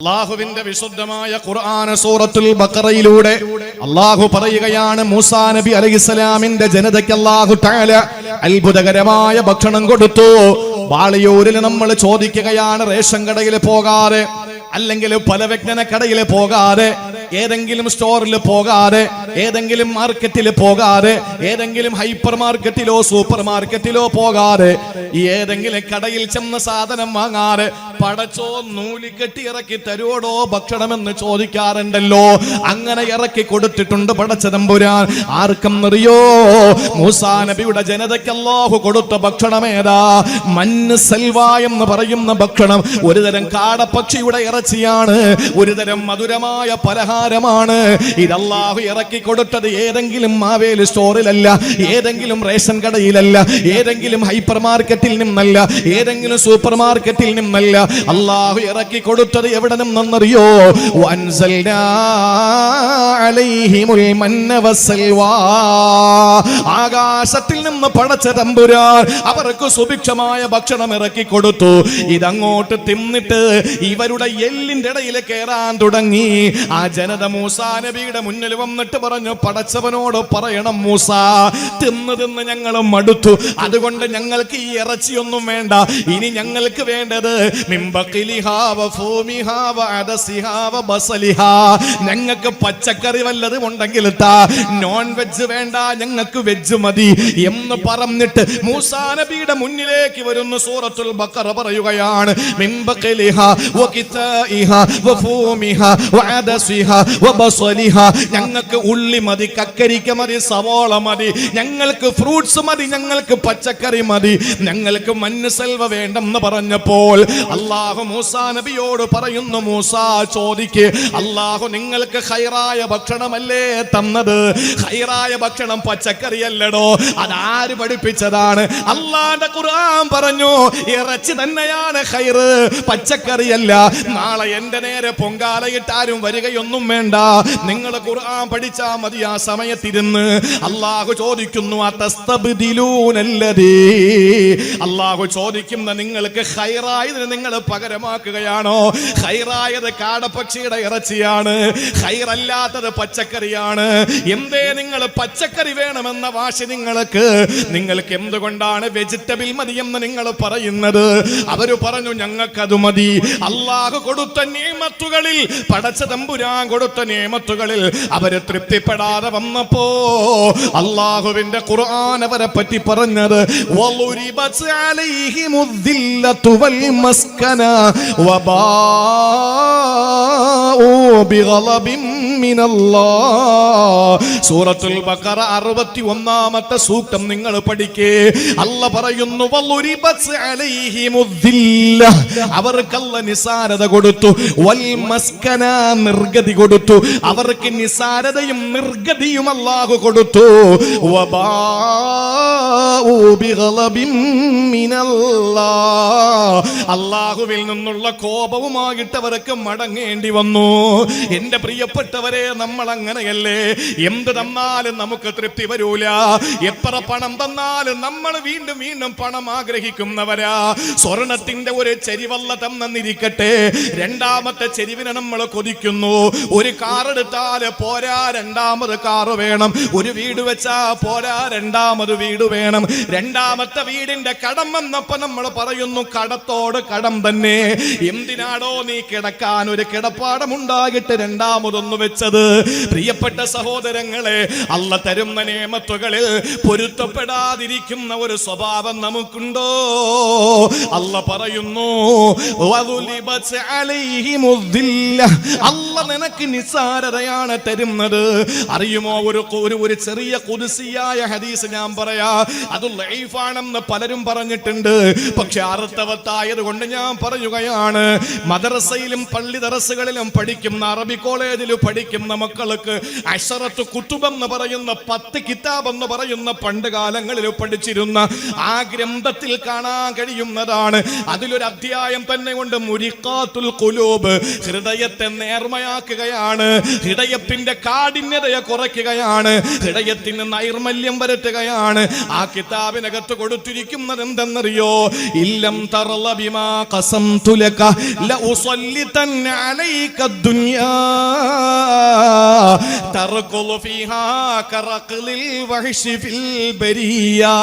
അല്ലാഹുവിന്റെ വിശുദ്ധമായ ഖുർആൻ സൂറത്തുൽ ബഖറയിലൂടെ അല്ലാഹു പറയുകയാണ്, മൂസാ നബി അലൈഹിസ്സലാമിന്റെ ജനതയ്ക്ക് അല്ലാഹു തആല അത്ഭുതകരമായ ഭക്ഷണം കൊടുത്തു. ബാളിയൂരിൽ നമ്മൾ ചോദിക്കുകയാണ്, റേഷൻ കടയിൽ പോകാതെ, അല്ലെങ്കിൽ പലവ്യഞ്ജന കടയിൽ പോകാതെ, ഏതെങ്കിലും സ്റ്റോറിൽ പോകാതെ, ഏതെങ്കിലും മാർക്കറ്റിൽ പോകാതെ, ഏതെങ്കിലും ഹൈപ്പർ മാർക്കറ്റിലോ സൂപ്പർ മാർക്കറ്റിലോ പോകാതെ, ഏതെങ്കിലും കടയിൽ ചെന്ന് സാധനം വാങ്ങാതെ പടച്ചോ നൂലിക്കെട്ടി ഇറക്കി തരുവോടോ ഭക്ഷണമെന്ന് ചോദിക്കാറുണ്ടല്ലോ. അങ്ങനെ ഇറക്കി കൊടുത്തിട്ടുണ്ട് പടച്ച തമ്പുരാൻ. ആർക്കെന്നറിയോ? മൂസാ നബിയുടെ ജനതയ്ക്ക് അല്ലാഹു കൊടുത്ത ഭക്ഷണം ഏതാ? മന്ന് സൽവ എന്ന് പറയുന്ന ഭക്ഷണം. ഒരുതരം കാടപ്പക്ഷിയുടെ ഇറച്ചിയാണ്, ഒരുതരം മധുരമായ പലഹാരമാണ്. ഇത് അല്ലാഹു ഇറക്കി കൊടുത്തത് ഏതെങ്കിലും മാവേലി സ്റ്റോറിലല്ല, ഏതെങ്കിലും റേഷൻ കടയിലല്ല, ഏതെങ്കിലും ഹൈപ്പർ മാർക്കറ്റിൽ നിന്നല്ല, ഏതെങ്കിലും സൂപ്പർ മാർക്കറ്റിൽ നിന്നല്ല. അല്ലാഹു ഇറക്കി കൊടുത്തത് എവിടെ നിന്നറിയോ? വൻസൽനാ അലൈഹിമുൽ മന്ന വസ്സൽവാ. ആകാശത്തിൽ നിന്ന് പടച്ച തമ്പുരാൻ അവർക്ക് സുഭിക്ഷമായ ഭക്ഷണം ഇറക്കി കൊടുത്തു. ഇതങ്ങോട്ട് തിന്നിട്ട് ഇവരുടെ എല്ലിന്റെ ഇടയിൽ കയറാൻ തുടങ്ങി. ആ ജനത മൂസാ നബിയുടെ മുന്നിൽ വന്നിട്ട് പറഞ്ഞു, പടച്ചവനോട് പറയണം, മൂസാ തിന്ന് ഞങ്ങൾ മടുത്തു, അതുകൊണ്ട് ഞങ്ങൾക്ക് ഈ ഇറച്ചിയൊന്നും വേണ്ട. ഇനി ഞങ്ങൾക്ക് വേണ്ടത് ഞങ്ങൾക്ക് പച്ചക്കറി വല്ലതും ഉണ്ടെങ്കിൽ താ, നോൺ വെജ് വേണ്ട, ഞങ്ങൾക്ക് വെജ് മതി എന്ന് പറഞ്ഞിട്ട് മൂസാ നബിയുടെ മുന്നിലേക്ക് വരുന്ന സൂറത്തുൽ ബഖറ പറയുകയാണ്, ഞങ്ങൾക്ക് ഉള്ളി മതി, കക്കരിക്ക മതി, സവോള മതി, ഞങ്ങൾക്ക് ഫ്രൂട്ട്സ് മതി, ഞങ്ങൾക്ക് പച്ചക്കറി മതി, ഞങ്ങൾക്ക് മന്ന് സൽവ വേണ്ടെന്ന് പറഞ്ഞപ്പോൾ അല്ലാഹു മൂസാ നബിയോട് പറയുന്നു, മൂസാ ചോദിക്ക്, അല്ലാഹു നിങ്ങൾക്ക് ഖൈറായ ഭക്ഷണമല്ലേ തന്നത്? ഖൈറായ ഭക്ഷണം പച്ചക്കറിയല്ലടോ. അതാര് പഠിപ്പിച്ചതാണ്? അല്ലാഹുവിന്റെ ഖുർആൻ പറഞ്ഞു, ഇറച്ചി തന്നെയാണ് ഖൈറ്, പച്ചക്കറിയല്ല. നാളെ എന്റെ നേരെ പൊങ്കാലയിട്ടാരും വരികയൊന്നും വേണ്ട, നിങ്ങൾ ഖുർആൻ പഠിച്ചാ മതി. ആ സമയത്തിരുന്ന് അല്ലാഹു ചോദിക്കുന്നു, അല്ലാഹു ചോദിക്കുന്ന, നിങ്ങൾക്ക് ഖൈറായതിന് നിങ്ങൾ പകരമാക്കുകയാണോ? ഖൈറായത് കാടപ്പക്ഷിയുടെ ഇറച്ചിയാണ്, ഖൈറല്ലാത്തത് പച്ചക്കറിയാണ്. എന്തേ നിങ്ങൾ പച്ചക്കറി വേണമെന്ന വാശി നിങ്ങൾക്ക് എന്തുകൊണ്ടാണ് വെജിറ്റബിൾ മതി എന്ന് നിങ്ങൾ പറയുന്നത്? അവര് പറഞ്ഞു, ഞങ്ങൾക്കത് മതി. അല്ലാഹു കൊടുത്ത നിഅമത്തുകളിൽ, പടച്ച തമ്പുരാൻ കൊടുത്ത നിഅമത്തുകളിൽ അവര് തൃപ്തിപ്പെടാതെ വന്നപ്പോ അല്ലാഹുവിന്റെ ഖുർആൻ അവരെ പറ്റി പറഞ്ഞത്, വളുരിബത് അലൈഹിമുദ്ദില്ലതു വൽ മസ്കന വബാഉ ബിഗളബിൻ മിനല്ലാഹ്. സൂറത്തുൽ ബഖറ 61-ാമത്തെ സൂക്തം നിങ്ങൾ പഠിക്കേ. അല്ലാഹ് പറയുന്നു, വളുരിബത് അലൈഹിമുദ്ദില്ല, അവർക്ക് അല്ലാഹ് നിസാരത കൊടുത്തു, വൽ മസ്കന, നിർഗതി കൊടുത്തു. അവർക്ക് നിസാരതയും നിർഗതിയും അല്ലാഹു കൊടുത്തു. വബാഉ ബിഗളബിൻ മിനല്ലാഹ്, അല്ലാഹുവിൽ നിന്നുള്ള കോപവുമായിട്ട് അവർക്ക് മടങ്ങേണ്ടി വന്നു. എന്റെ പ്രിയപ്പെട്ടവരെ, നമ്മൾ അങ്ങനെയല്ലേ? എന്ത് തന്നാലും നമുക്ക് തൃപ്തി വരൂല. എത്ര പണം തന്നാലും നമ്മൾ വീണ്ടും വീണ്ടും പണം ആഗ്രഹിക്കുന്നവരാ. സ്വർണത്തിന്റെ ഒരു ചെരിവല്ല തന്നിരിക്കട്ടെ, രണ്ടാമത്തെ ചെരിവിനെ നമ്മൾ കൊതിക്കുന്നു. ഒരു കാർ എടുത്താൽ പോരാ, രണ്ടാമത് കാറ് വേണം. ഒരു വീട് വെച്ചാ പോരാ, രണ്ടാമത് വീട് വേണം. രണ്ടാമത്തെ വീടിന്റെ കടം വന്നപ്പോ നമ്മൾ പറയുന്നു, കടത്തോട് കടം തന്നെ. എന്തിനാടോ നീ കിടക്കാൻ ഒരു കിടപ്പാടം ഉണ്ടായിട്ട് രണ്ടാമതൊന്നു വെച്ചത്? പ്രിയപ്പെട്ട സഹോദരങ്ങളെ, അല്ലാഹ് തരുന്ന നിഅമത്തുകളിൽ പൊരുത്തപ്പെടാതിരിക്കുന്ന ഒരു സ്വഭാവം നമുക്കുണ്ടോ? അല്ലാഹ് പറയുന്നു, അല്ലാഹ് നിനക്ക് നിസ്സാരതയാണ് തരുന്നത്. അറിയുമോ? ഒരു ചെറിയ ഖുദ്സിയായ ഹദീസ് ഞാൻ പറയാ. അത് ലൈഫാണെന്ന് പലരും പറഞ്ഞിട്ടുണ്ട്, പക്ഷെ അർത്ഥവത്തായത് കൊണ്ട് ഞാൻ പറയുകയാണ്. മദ്രസയിലും പള്ളി ദറസുകളിലും പഠിക്കുന്ന, അറബി കോളേജിൽ പഠിക്കുന്ന മക്കൾക്ക് അശറത്ത് കുത്തുബ് എന്ന് പറയുന്ന 10 കിതാബ് എന്ന് പറയുന്ന പണ്ട് കാലങ്ങളിൽ പഠിച്ചിരുന്ന ആ ഗ്രന്ഥത്തിൽ കാണാൻ കഴിയുന്നതാണ്. അതിലൊരു അധ്യായം തന്നെ കൊണ്ട് മുരിഖാത്തുൽ ഖുലൂബ്, ഹൃദയത്തെ നേർമയാക്കുകയാണ്, ഹൃദയത്തിന്റെ കാഠിന്യതയെ കുറയ്ക്കുകയാണ്, ഹൃദയത്തിന് നൈർമല്യം വരുത്തുകയാണ്. ആ കിതാബിനകത്ത് കൊടുത്തിരിക്കുന്നത് എന്തെന്നറിയോ? ഇല്ലം തർല ബിമാ ഖസംതു ലക ലഉസല്ലിതന്ന അലൈക ദുനിയാ തർഖുലു ഫീഹാ കറഖ്ലിൽ വഹ്ശി ഫിൽ ബരിയാ.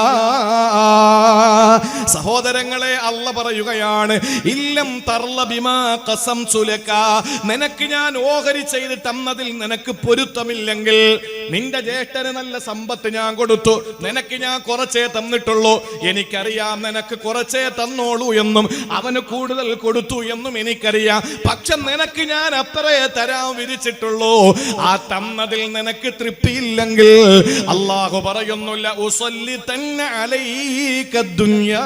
സഹോദരങ്ങളെ, അല്ലാഹ് പറയുകയാണ്, ഇല്ലം തർല ബിമാ ഖസംതു ലക, നിനക്ക് ഞാൻ ഓഹരി ചെയ്ത് തന്നതിൽ നിനക്ക് പൊരുത്തമില്ലെങ്കിൽ, നിന്റെ ജ്യേഷ്ഠന് നല്ല സമ്പത്ത് ഞാൻ കൊടുത്തു, നിനക്ക് ഞാൻ കുറച്ചേ തന്നിട്ടുള്ളൂ, എനിക്കറിയാം നിനക്ക് കുറച്ചേ തന്നോളൂ എന്നും അവന് കൂടുതൽ കൊടുത്തു എന്നും എനിക്കറിയാം, പക്ഷെ നിനക്ക് ഞാൻ അത്രേ തരാൻ വിധിച്ചിട്ടുള്ളൂ, ആ തന്നതിൽ നിനക്ക് തൃപ്തിയില്ലെങ്കിൽ അല്ലാഹു പറയുന്നില്ല ഉസല്ലിതന്ന അലൈക ദുനിയാ,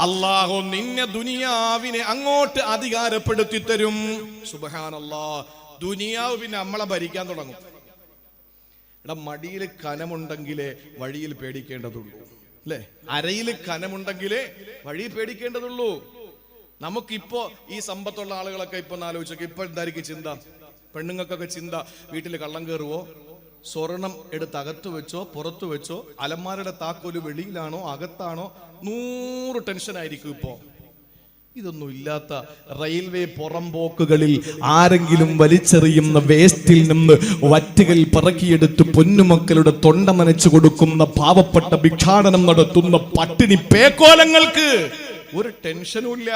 അല്ലാഹു നിന്നെ ദുനിയാവിനെ അങ്ങോട്ട് അധികാരപ്പെടുത്തി തരും. സുബ്ഹാനല്ലാഹ്. ദുനിയാവ് പിന്നെ നമ്മളെ ഭരിക്കാൻ തുടങ്ങും. എടാ, മടിയിൽ കനമുണ്ടെങ്കിലേ വഴിയിൽ പേടിക്കേണ്ടതുള്ളൂ, അല്ലേ? അരയിൽ കനമുണ്ടെങ്കിലേ വഴി പേടിക്കേണ്ടതുള്ളൂ. നമുക്കിപ്പോ ഈ സമ്പത്തുള്ള ആളുകളൊക്കെ ഇപ്പൊ ആലോചിച്ചൊക്കെ ഇപ്പൊ എന്തായിരിക്കും ചിന്ത? പെണ്ണുങ്ങൾക്കൊക്കെ ചിന്ത, വീട്ടിൽ കള്ളം കയറുവോ, സ്വർണം എടുത്ത് അകത്ത് വെച്ചോ പുറത്തു വെച്ചോ, അലമാരയുടെ താക്കോല് വെളിയിലാണോ അകത്താണോ, 100 ടെൻഷനായിരിക്കും ഇപ്പോ. ഇതൊന്നും ഇല്ലാത്ത റെയിൽവേ പുറംപോക്കുകളിൽ ആരെങ്കിലും വലിച്ചെറിയുന്ന വേസ്റ്റിൽ നിന്ന് വറ്റുകൾ പറക്കിയെടുത്ത് പൊന്നുമക്കളുടെ തൊണ്ട നനച്ചു കൊടുക്കുന്ന പാവപ്പെട്ട ഭിക്ഷാടനം നടത്തുന്ന പട്ടിണി പേക്കോലങ്ങൾക്ക് ഒരു ടെൻഷനും ഇല്ല,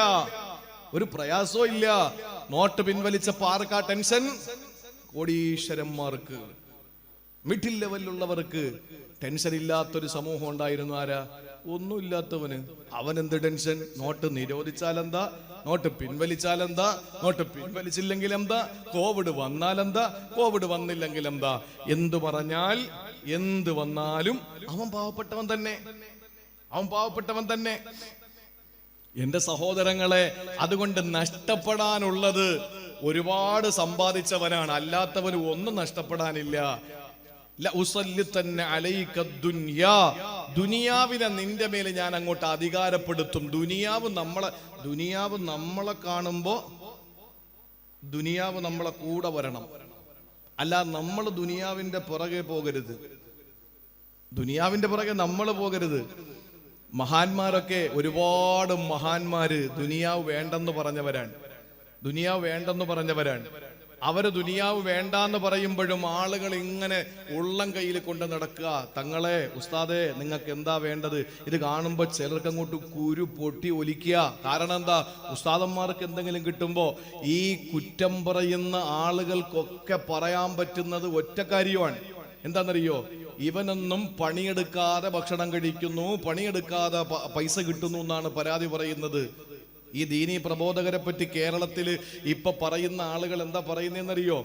ഒരു പ്രയാസവും ഇല്ല. നോട്ട് പിൻവലിച്ചപ്പോൾ ആർക്കാ ടെൻഷൻ? കോടീശ്വരന്മാർക്ക്, മിഡിൽ ലെവലിലുള്ളവർക്ക്. ടെൻഷൻ ഇല്ലാത്തൊരു സമൂഹം ഉണ്ടായിരുന്നു. ആരാ? ഒന്നുമില്ലാത്തവന്. അവൻ എന്ത് ടെൻഷൻ? നോട്ട് നിരോധിച്ചാലെന്താ, നോട്ട് പിൻവലിച്ചാലെന്താ, നോട്ട് പിൻവലിച്ചില്ലെങ്കിൽ എന്താ, കോവിഡ് വന്നാലെന്താ, കോവിഡ് വന്നില്ലെങ്കിൽ എന്താ, എന്തു പറഞ്ഞാൽ എന്ത് വന്നാലും അവൻ പാവപ്പെട്ടവൻ തന്നെ, അവൻ പാവപ്പെട്ടവൻ തന്നെ. എന്റെ സഹോദരങ്ങളെ, അതുകൊണ്ട് നഷ്ടപ്പെടാനുള്ളത് ഒരുപാട് സമ്പാദിച്ചവനാണ്, അല്ലാത്തവന് ഒന്നും നഷ്ടപ്പെടാനില്ല. ദുനിയാവിനെ നിന്റെ മേലെ ഞാൻ അങ്ങോട്ട് അധികാരപ്പെടുത്തും. ദുനിയാവ് നമ്മളെ കാണുമ്പോ ദുനിയാവ് നമ്മളെ കൂടെ വരണം, അല്ല നമ്മൾ ദുനിയാവിന്റെ പുറകെ പോകരുത്, ദുനിയാവിന്റെ പുറകെ നമ്മൾ പോകരുത്. മഹാന്മാരൊക്കെ, ഒരുപാട് മഹാന്മാര് ദുനിയാവ് വേണ്ടെന്ന് പറഞ്ഞവരാണ്, ദുനിയാവ് വേണ്ടെന്ന് പറഞ്ഞവരാണ്. അവര് ദുനിയാവ് വേണ്ടാന്ന് പറയുമ്പോഴും ആളുകൾ ഇങ്ങനെ ഉള്ളം കയ്യിൽ കൊണ്ട് നടക്കുക. തങ്ങളെ, ഉസ്താദേ, നിങ്ങൾക്ക് എന്താ വേണ്ടത്? ഇത് കാണുമ്പോൾ ചിലർക്ക് അങ്ങോട്ട് കുരു പൊട്ടി ഒലിക്കുക. കാരണം എന്താ? ഉസ്താദന്മാർക്ക് എന്തെങ്കിലും കിട്ടുമ്പോൾ ഈ കുറ്റം പറയുന്ന ആളുകൾക്കൊക്കെ പറയാൻ പറ്റുന്നത് ഒറ്റ കാര്യമാണ്. എന്താണെന്നറിയോ? ഇവനൊന്നും പണിയെടുക്കാതെ ഭക്ഷണം കഴിക്കുന്നു, പണിയെടുക്കാതെ പൈസ കിട്ടുന്നു എന്നാണ് പരാതി പറയുന്നത്. ഈ ദീനീ പ്രബോധകരെ പറ്റി കേരളത്തിൽ ഇപ്പൊ പറയുന്ന ആളുകൾ എന്താ പറയുന്നതെന്നറിയോ?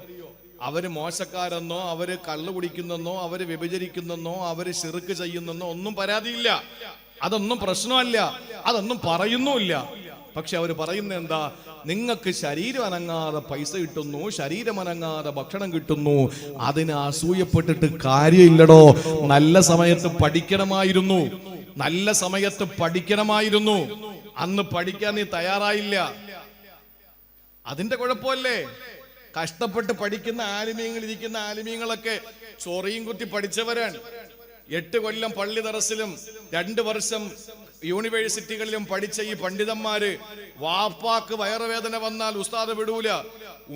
അവര് മോശക്കാരെന്നോ, അവര് കള്ളു കുടിക്കുന്നെന്നോ, അവര് വ്യഭിചരിക്കുന്നെന്നോ, അവര് ശിർക്ക് ചെയ്യുന്നെന്നോ ഒന്നും പരാതിയില്ല, അതൊന്നും പ്രശ്നമല്ല, അതൊന്നും പറയുന്നുമില്ല. പക്ഷെ അവർ പറയുന്നത് എന്താ? നിങ്ങൾക്ക് ശരീരം അനങ്ങാതെ പൈസ കിട്ടുന്നു, ശരീരം അനങ്ങാതെ ഭക്ഷണം കിട്ടുന്നു, അതിന് അസൂയപ്പെട്ടിട്ട് കാര്യമില്ലടോ. നല്ല സമയത്ത് പഠിക്കണമായിരുന്നു, നല്ല സമയത്ത് പഠിക്കണമായിരുന്നു. അന്ന് പഠിക്കാൻ നീ തയ്യാറായില്ല, അതിന്റെ കുഴപ്പമല്ലേ? കഷ്ടപ്പെട്ട് പഠിക്കുന്ന ഇരിക്കുന്ന ആലിമീങ്ങളൊക്കെ ചൊറിയും കുത്തി പഠിച്ചവരാണ്. 8 കൊല്ലം പള്ളി ദറസിലും 2 വർഷം യൂണിവേഴ്സിറ്റികളിലും പഠിച്ച ഈ പണ്ഡിതന്മാര്, വാപ്പാക്ക് വയറുവേദന വന്നാൽ ഉസ്താദ് വിടൂല,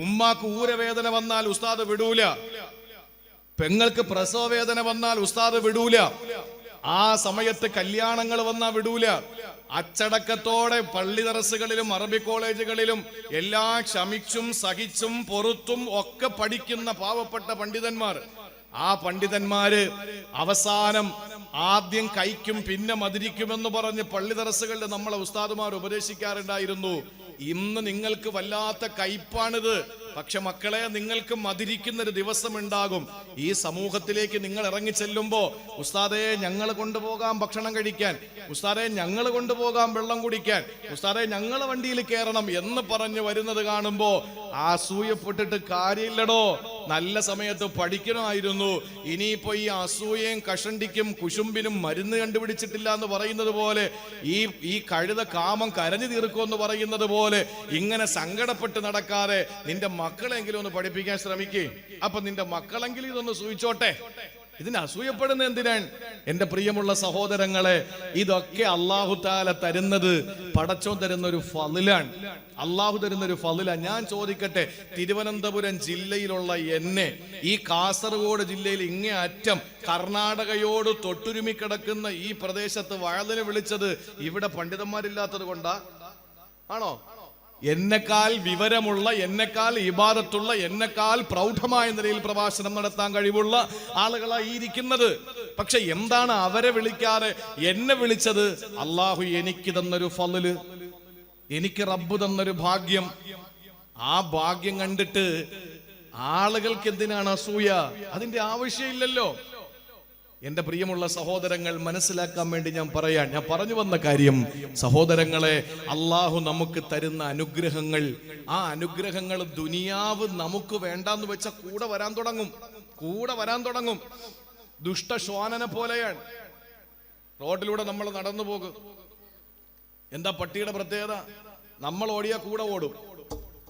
ഉമ്മാക്ക് ഊരവേദന വന്നാൽ ഉസ്താദ് വിടൂല, പെങ്ങൾക്ക് പ്രസവ വേദന വന്നാൽ ഉസ്താദ് വിടൂല, ആ സമയത്ത് കല്യാണങ്ങൾ വന്നാൽ വിടൂല. അച്ചടക്കത്തോടെ പള്ളി ദറസുകളിലും അറബി കോളേജുകളിലും എല്ലാം ക്ഷമിച്ചും സഹിച്ചും പൊറുത്തും ഒക്കെ പഠിക്കുന്ന പാവപ്പെട്ട പണ്ഡിതന്മാർ. ആ പണ്ഡിതന്മാര് അവസാനം ആദ്യം കൈക്കും പിന്നെ മതിരിക്കുമെന്ന് പറഞ്ഞ് പള്ളി ദറസുകളിൽ നമ്മളെ ഉസ്താദുമാർ ഉപദേശിക്കാറുണ്ടായിരുന്നു. ഇന്ന് നിങ്ങൾക്ക് വല്ലാത്ത കയ്പാണിത്, പക്ഷെ മക്കളെ, നിങ്ങൾക്ക് മതിരിക്കുന്ന ഒരു ദിവസം ഉണ്ടാകും. ഈ സമൂഹത്തിലേക്ക് നിങ്ങൾ ഇറങ്ങി ചെല്ലുമ്പോ, ഉസ്താദെ ഞങ്ങൾ കൊണ്ടുപോകാം ഭക്ഷണം കഴിക്കാൻ, ഉസ്താദെ ഞങ്ങൾ കൊണ്ടുപോകാം വെള്ളം കുടിക്കാൻ, ഉസ്താദെ ഞങ്ങൾ വണ്ടിയിൽ കയറണം എന്ന് പറഞ്ഞ് വരുന്നത് കാണുമ്പോ അസൂയപ്പെട്ടിട്ട് കാര്യമില്ലടോ. നല്ല സമയത്ത് പഠിക്കണമായിരുന്നു. ഇനിയിപ്പോ ഈ അസൂയയും കഷണ്ടിക്കും കുശുമ്പിനും മരുന്ന് കണ്ടുപിടിച്ചിട്ടില്ല എന്ന് പറയുന്നത് പോലെ, ഈ കഴുത കാമം കരഞ്ഞു തീർക്കുമെന്ന് പറയുന്നത് പോലെ ഇങ്ങനെ സങ്കടപ്പെട്ട് നടക്കാതെ നിന്റെ മക്കളെങ്കിലും ഒന്ന് പഠിപ്പിക്കാൻ ശ്രമിക്കേ. അപ്പൊ നിന്റെ മക്കളെങ്കിലും ഇതൊന്ന് സൂചിച്ചോട്ടെ. ഇതിന് അസൂയപ്പെടുന്ന എന്തിനാണ്? എന്റെ പ്രിയമുള്ള സഹോദരങ്ങളെ, ഇതൊക്കെ അല്ലാഹു തആല തരുന്നത്, പടച്ചോൻ തരുന്ന ഒരു ഫളിലാണ്. അല്ലാഹു തരുന്ന ഒരു ഫളിലാണ്. ഞാൻ ചോദിക്കട്ടെ, തിരുവനന്തപുരം ജില്ലയിലുള്ള എന്നെ ഈ കാസർഗോഡ് ജില്ലയിൽ ഇങ്ങേ അറ്റം കർണാടകയോട് തൊട്ടുരുമി കിടക്കുന്ന ഈ പ്രദേശത്ത് വഴലിന് വിളിച്ചത് ഇവിടെ പണ്ഡിതന്മാരില്ലാത്തത് കൊണ്ടാ ആണോ? എന്നെക്കാൾ വിവരമുള്ള, എന്നെക്കാൾ ഇബാദത്തുള്ള, എന്നെക്കാൾ പ്രൗഢമായ നിലയിൽ പ്രഭാഷണം നടത്താൻ കഴിവുള്ള ആളുകളായി ഇരിക്കുന്നത്. പക്ഷെ എന്താണ് അവരെ വിളിക്കാതെ എന്നെ വിളിച്ചത്? അള്ളാഹു എനിക്ക് തന്നൊരു ഫളല്, എനിക്ക് റബ്ബ് തന്നൊരു ഭാഗ്യം. ആ ഭാഗ്യം കണ്ടിട്ട് ആളുകൾക്ക് എന്തിനാണ് അസൂയ? അതിന്റെ ആവശ്യമില്ലല്ലോ. എന്റെ പ്രിയമുള്ള സഹോദരങ്ങൾ, മനസ്സിലാക്കാൻ വേണ്ടി ഞാൻ പറഞ്ഞു വന്ന കാര്യം, സഹോദരങ്ങളെ, അള്ളാഹു നമുക്ക് തരുന്ന അനുഗ്രഹങ്ങൾ, ആ അനുഗ്രഹങ്ങൾ ദുനിയാവ് നമുക്ക് വേണ്ടാന്ന് വെച്ച കൂടെ വരാൻ തുടങ്ങും. ദുഷ്ടശ്വാനനെ പോലെയാണ്. റോഡിലൂടെ നമ്മൾ നടന്നു പോകും. എന്താ പട്ടിയുടെ പ്രത്യേകത? നമ്മൾ ഓടിയാ കൂടെ ഓടും,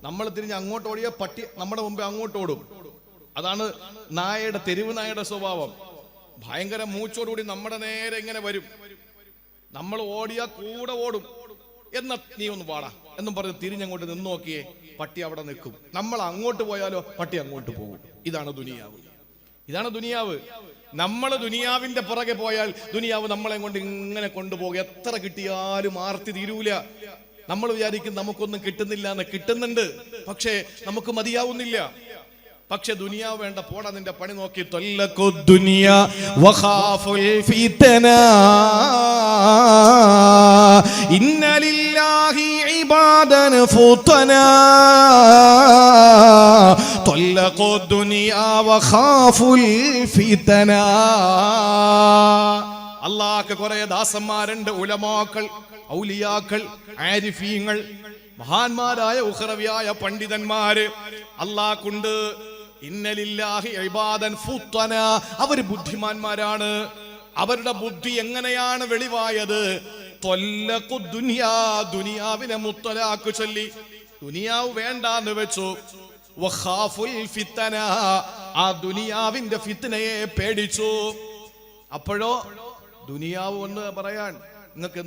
നമ്മൾ തിരിഞ്ഞ് അങ്ങോട്ട് ഓടിയാ പട്ടി നമ്മുടെ മുമ്പേ അങ്ങോട്ട് ഓടും. അതാണ് നായയുടെ, തെരുവ് നായയുടെ സ്വഭാവം. ഭയങ്കര മൂച്ചോടുകൂടി നമ്മുടെ നേരെ ഇങ്ങനെ വരും. നമ്മൾ ഓടിയാ കൂടെ ഓടും. എന്നാ നീ ഒന്ന് പാടാ എന്നും പറഞ്ഞ് തിരിഞ്ഞങ്ങോട്ട് നിന്ന് നോക്കിയേ, പട്ടി അവിടെ നിൽക്കും. നമ്മൾ അങ്ങോട്ട് പോയാലോ പട്ടി അങ്ങോട്ട് പോകും. ഇതാണ് ദുനിയാവ്. നമ്മൾ ദുനിയാവിന്റെ പുറകെ പോയാൽ ദുനിയാവ് നമ്മളെ കൊണ്ട് ഇങ്ങനെ കൊണ്ടുപോകും. എത്ര കിട്ടിയാലും ആർത്തി തീരൂല. നമ്മൾ വിചാരിക്കും നമുക്കൊന്നും കിട്ടുന്നില്ല എന്ന്. കിട്ടുന്നുണ്ട്, പക്ഷേ നമുക്ക് മതിയാവുന്നില്ല. പക്ഷെ ദുനിയാവ് വേണ്ട, പോടാ നിന്റെ പണി നോക്കി. തൊല്ലക്കു ദുനിയാ വഖാഫുൽ ഫിതനാ ഇന്ന ലില്ലാഹി ഇബാദൻ ഫുതനാ തൊല്ലക്കു ദുനിയാ വഖാഫുൽ ഫിതനാ. അല്ലാഹുക്ക് കുറെ ദാസന്മാരുണ്ട്, ഉലമാക്കൾ, ഔലിയാക്കൾ, ആരിഫീങ്ങൾ, മഹാന്മാരായ ഉഖറവിയായ പണ്ഡിതന്മാര് അല്ലാഹുണ്ട്. ഇന്നലില്ലാഹി ഇബാദൻ ഫുതന, അവര് ബുദ്ധിമാന്മാരാണ്. അവരുടെ ബുദ്ധി എങ്ങനെയാണ് വെളിവായത്? തൊല്ലഖു ദുനിയാ, ദുനിയാവിനെ മുത്തലാഖ് ചൊല്ലി ദുനിയാവ് വേണ്ടാന്ന് വെച്ചു. വഖാഫുൽ ഫിതന, ആ ദുനിയാവിന്റെ ഫിത്നയെ പേടിച്ചു. അപ്പോഴോ ദുനിയാവ് ഒന്ന് പറയാൻ, നിങ്ങൾക്ക്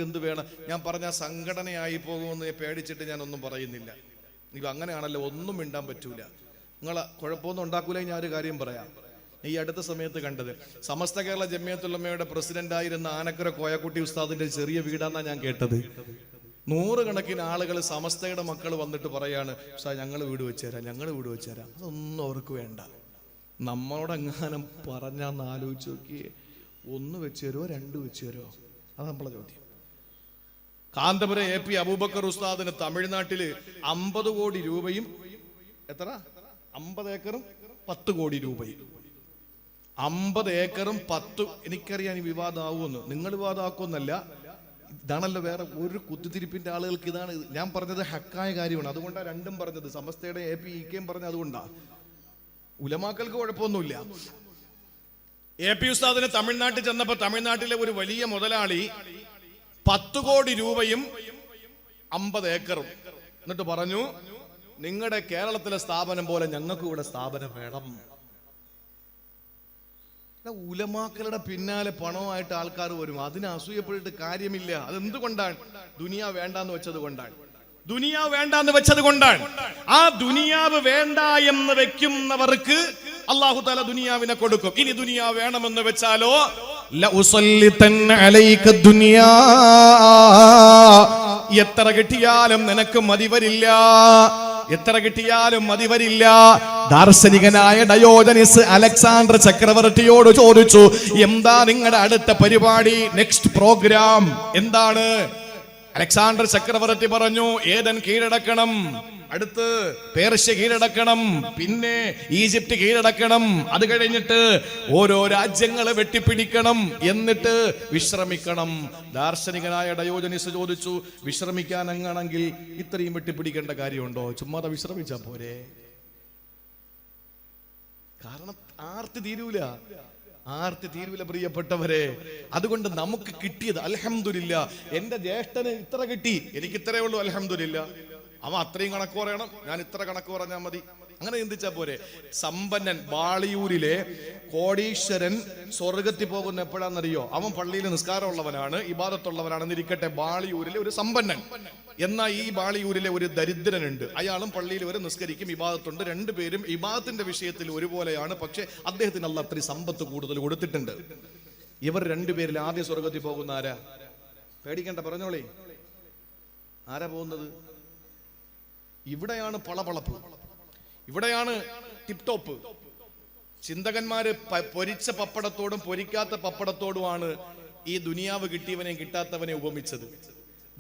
എന്ത് വേണം. ഞാൻ പറഞ്ഞ സംഘടനയായി പോകുമെന്ന് പേടിച്ചിട്ട് ഞാൻ ഒന്നും പറയുന്നില്ല. നിങ്ങൾ അങ്ങനെയാണല്ലോ, ഒന്നും മിണ്ടാൻ പറ്റൂല. നിങ്ങളെ കുഴപ്പമൊന്നും ഉണ്ടാക്കൂല. ഞാൻ ഒരു കാര്യം പറയാം. ഈ അടുത്ത സമയത്ത് കണ്ടത്, സമസ്ത കേരള ജമിയത്തുൽ പ്രസിഡന്റായിരുന്ന ആനക്കര കോയക്കുട്ടി ഉസ്താദിന്റെ ചെറിയ വീടാന്നാ ഞാൻ കേട്ടത്. 100 കണക്കിന് ആളുകൾ സമസ്തയുടെ മക്കൾ വന്നിട്ട് പറയാണ്, ഉസ്താദ് ഞങ്ങൾ വീട് വെച്ച് തരാം. അതൊന്നും അവർക്ക് വേണ്ട. നമ്മളോടെങ്ങാനും പറഞ്ഞാന്ന് ആലോചിച്ച് നോക്കിയേ, 1 വെച്ച് തരുമോ 2 വെച്ച് തരുമോ? അത് നമ്മളെ ചോദ്യം. കാന്തപുരം AP അബൂബക്കർ ഉസ്താദിന് തമിഴ്നാട്ടില് 50 കോടി രൂപയും 50 ഏക്കറും 10 കോടി രൂപയും. 50 ഏക്കറും 10, എനിക്കറിയാൻ ഈ വിവാദമാവുമെന്ന്. നിങ്ങൾ വിവാദമാക്കുമെന്നല്ല, ഇതാണല്ലോ വേറെ ഒരു കുത്തിത്തിരിപ്പിന്റെ ആളുകൾക്ക്. ഇതാണ് ഞാൻ പറഞ്ഞത്, ഹക്കായ കാര്യമാണ്. അതുകൊണ്ടാണ് രണ്ടും പറഞ്ഞത്. സമസ്തയുടെ AP EKയും പറഞ്ഞത് അതുകൊണ്ടാ. ഉലമാക്കൾക്ക് കുഴപ്പമൊന്നുമില്ല. AP ഉസ്താദിന് തമിഴ്നാട്ടിൽ ചെന്നപ്പോ തമിഴ്നാട്ടിലെ ഒരു വലിയ മുതലാളി 10 കോടി രൂപയും 50 ഏക്കറും എന്നിട്ട് പറഞ്ഞു, നിങ്ങളുടെ കേരളത്തിലെ സ്ഥാപനം പോലെ ഞങ്ങൾക്ക് ഇവിടെ സ്ഥാപനം വേണം. ഉലമാക്കളുടെ പിന്നാലെ പണമായിട്ട് ആൾക്കാർ വരും. അതിന് അസൂയപ്പെട്ടിട്ട് കാര്യമില്ല. അതെന്തുകൊണ്ടാണ്? ദുനിയാവ് വേണ്ടാന്ന് വെച്ചത് കൊണ്ടാണ്. ആ ദുനിയാവ് വേണ്ട എന്ന് വെക്കുന്നവർക്ക് അല്ലാഹു തആല ദുനിയാവിനെ കൊടുക്കും. ഇനി ദുനിയാവ് വേണമെന്ന് വെച്ചാലോ, എത്ര കിട്ടിയാലും നിനക്ക് മതി വരില്ല. ദാർശനികനായ ഡയോജനിസ് അലക്സാണ്ടർ ചക്രവർത്തിയോട് ചോദിച്ചു, എന്താ നിങ്ങളുടെ അടുത്ത പരിപാടി, നെക്സ്റ്റ് പ്രോഗ്രാം എന്താണ്? അലക്സാണ്ടർ ചക്രവർത്തി പറഞ്ഞു, ഏദൻ കീഴടക്കണം, അടുത്ത് പേർഷ്യ കീഴടക്കണം, പിന്നെ ഈജിപ്റ്റ് കീഴടക്കണം, അത് കഴിഞ്ഞിട്ട് ഓരോ രാജ്യങ്ങളെ വെട്ടിപ്പിടിക്കണം, എന്നിട്ട് വിശ്രമിക്കണം. ദാർശനികനായ ഡയോജനിസ് ചോദിച്ചു, വിശ്രമിക്കാൻ അങ്ങാണെങ്കിൽ ഇത്രയും വെട്ടിപ്പിടിക്കേണ്ട കാര്യമുണ്ടോ? ചുമ്മാതെ വിശ്രമിച്ചാ പോരെ? കാരണം ആർത്തി തീരൂല പ്രിയപ്പെട്ടവരെ. അതുകൊണ്ട് നമുക്ക് കിട്ടിയത് അൽഹംദുലില്ലാ. എന്റെ ജ്യേഷ്ഠന് ഇത്ര കിട്ടി, എനിക്ക് ഇത്രയേ ഉള്ളൂ, അൽഹംദുലില്ലാ. അവൻ അത്രയും കണക്ക് പറയണം, ഞാൻ ഇത്ര കണക്ക് പറഞ്ഞാൽ മതി, അങ്ങനെ ചിന്തിച്ചാ പോരെ. സമ്പന്നൻ, ബാളിയൂരിലെ കോടീശ്വരൻ സ്വർഗത്തിൽ പോകുന്ന എപ്പോഴാണെന്നറിയോ? അവൻ പള്ളിയിൽ നിസ്കാരമുള്ളവനാണ്, ഇബാദത്തുള്ളവനാണെന്നിരിക്കട്ടെ, ബാളിയൂരിലെ ഒരു സമ്പന്നൻ. എന്നാൽ ഈ ബാളിയൂരിലെ ഒരു ദരിദ്രനുണ്ട്, അയാളും പള്ളിയിൽ വരെ നിസ്കരിക്കും, ഇബാദത്തുണ്ട്. രണ്ടുപേരും ഇബാദത്തിന്റെ വിഷയത്തിൽ ഒരുപോലെയാണ്. പക്ഷെ അദ്ദേഹത്തിന് അല്ലാഹ് അത്രയും സമ്പത്ത് കൂടുതൽ കൊടുത്തിട്ടുണ്ട്. ഇവർ രണ്ടുപേരിൽ ആദ്യം സ്വർഗത്തിൽ പോകുന്ന ആരാ? പേടിക്കണ്ട, പറഞ്ഞോളേ, ആരാ പോകുന്നത്? ഇവിടെയാണ് പളപളപ്പ്, ഇവിടെയാണ് ടിപ് ടോപ്പ്. ചിന്തകന്മാര് പൊരിച്ച പപ്പടത്തോടും പൊരിക്കാത്ത പപ്പടത്തോടുമാണ് ഈ ദുനിയാവ് കിട്ടിയവനെ കിട്ടാത്തവനെ ഉപമിച്ചത്.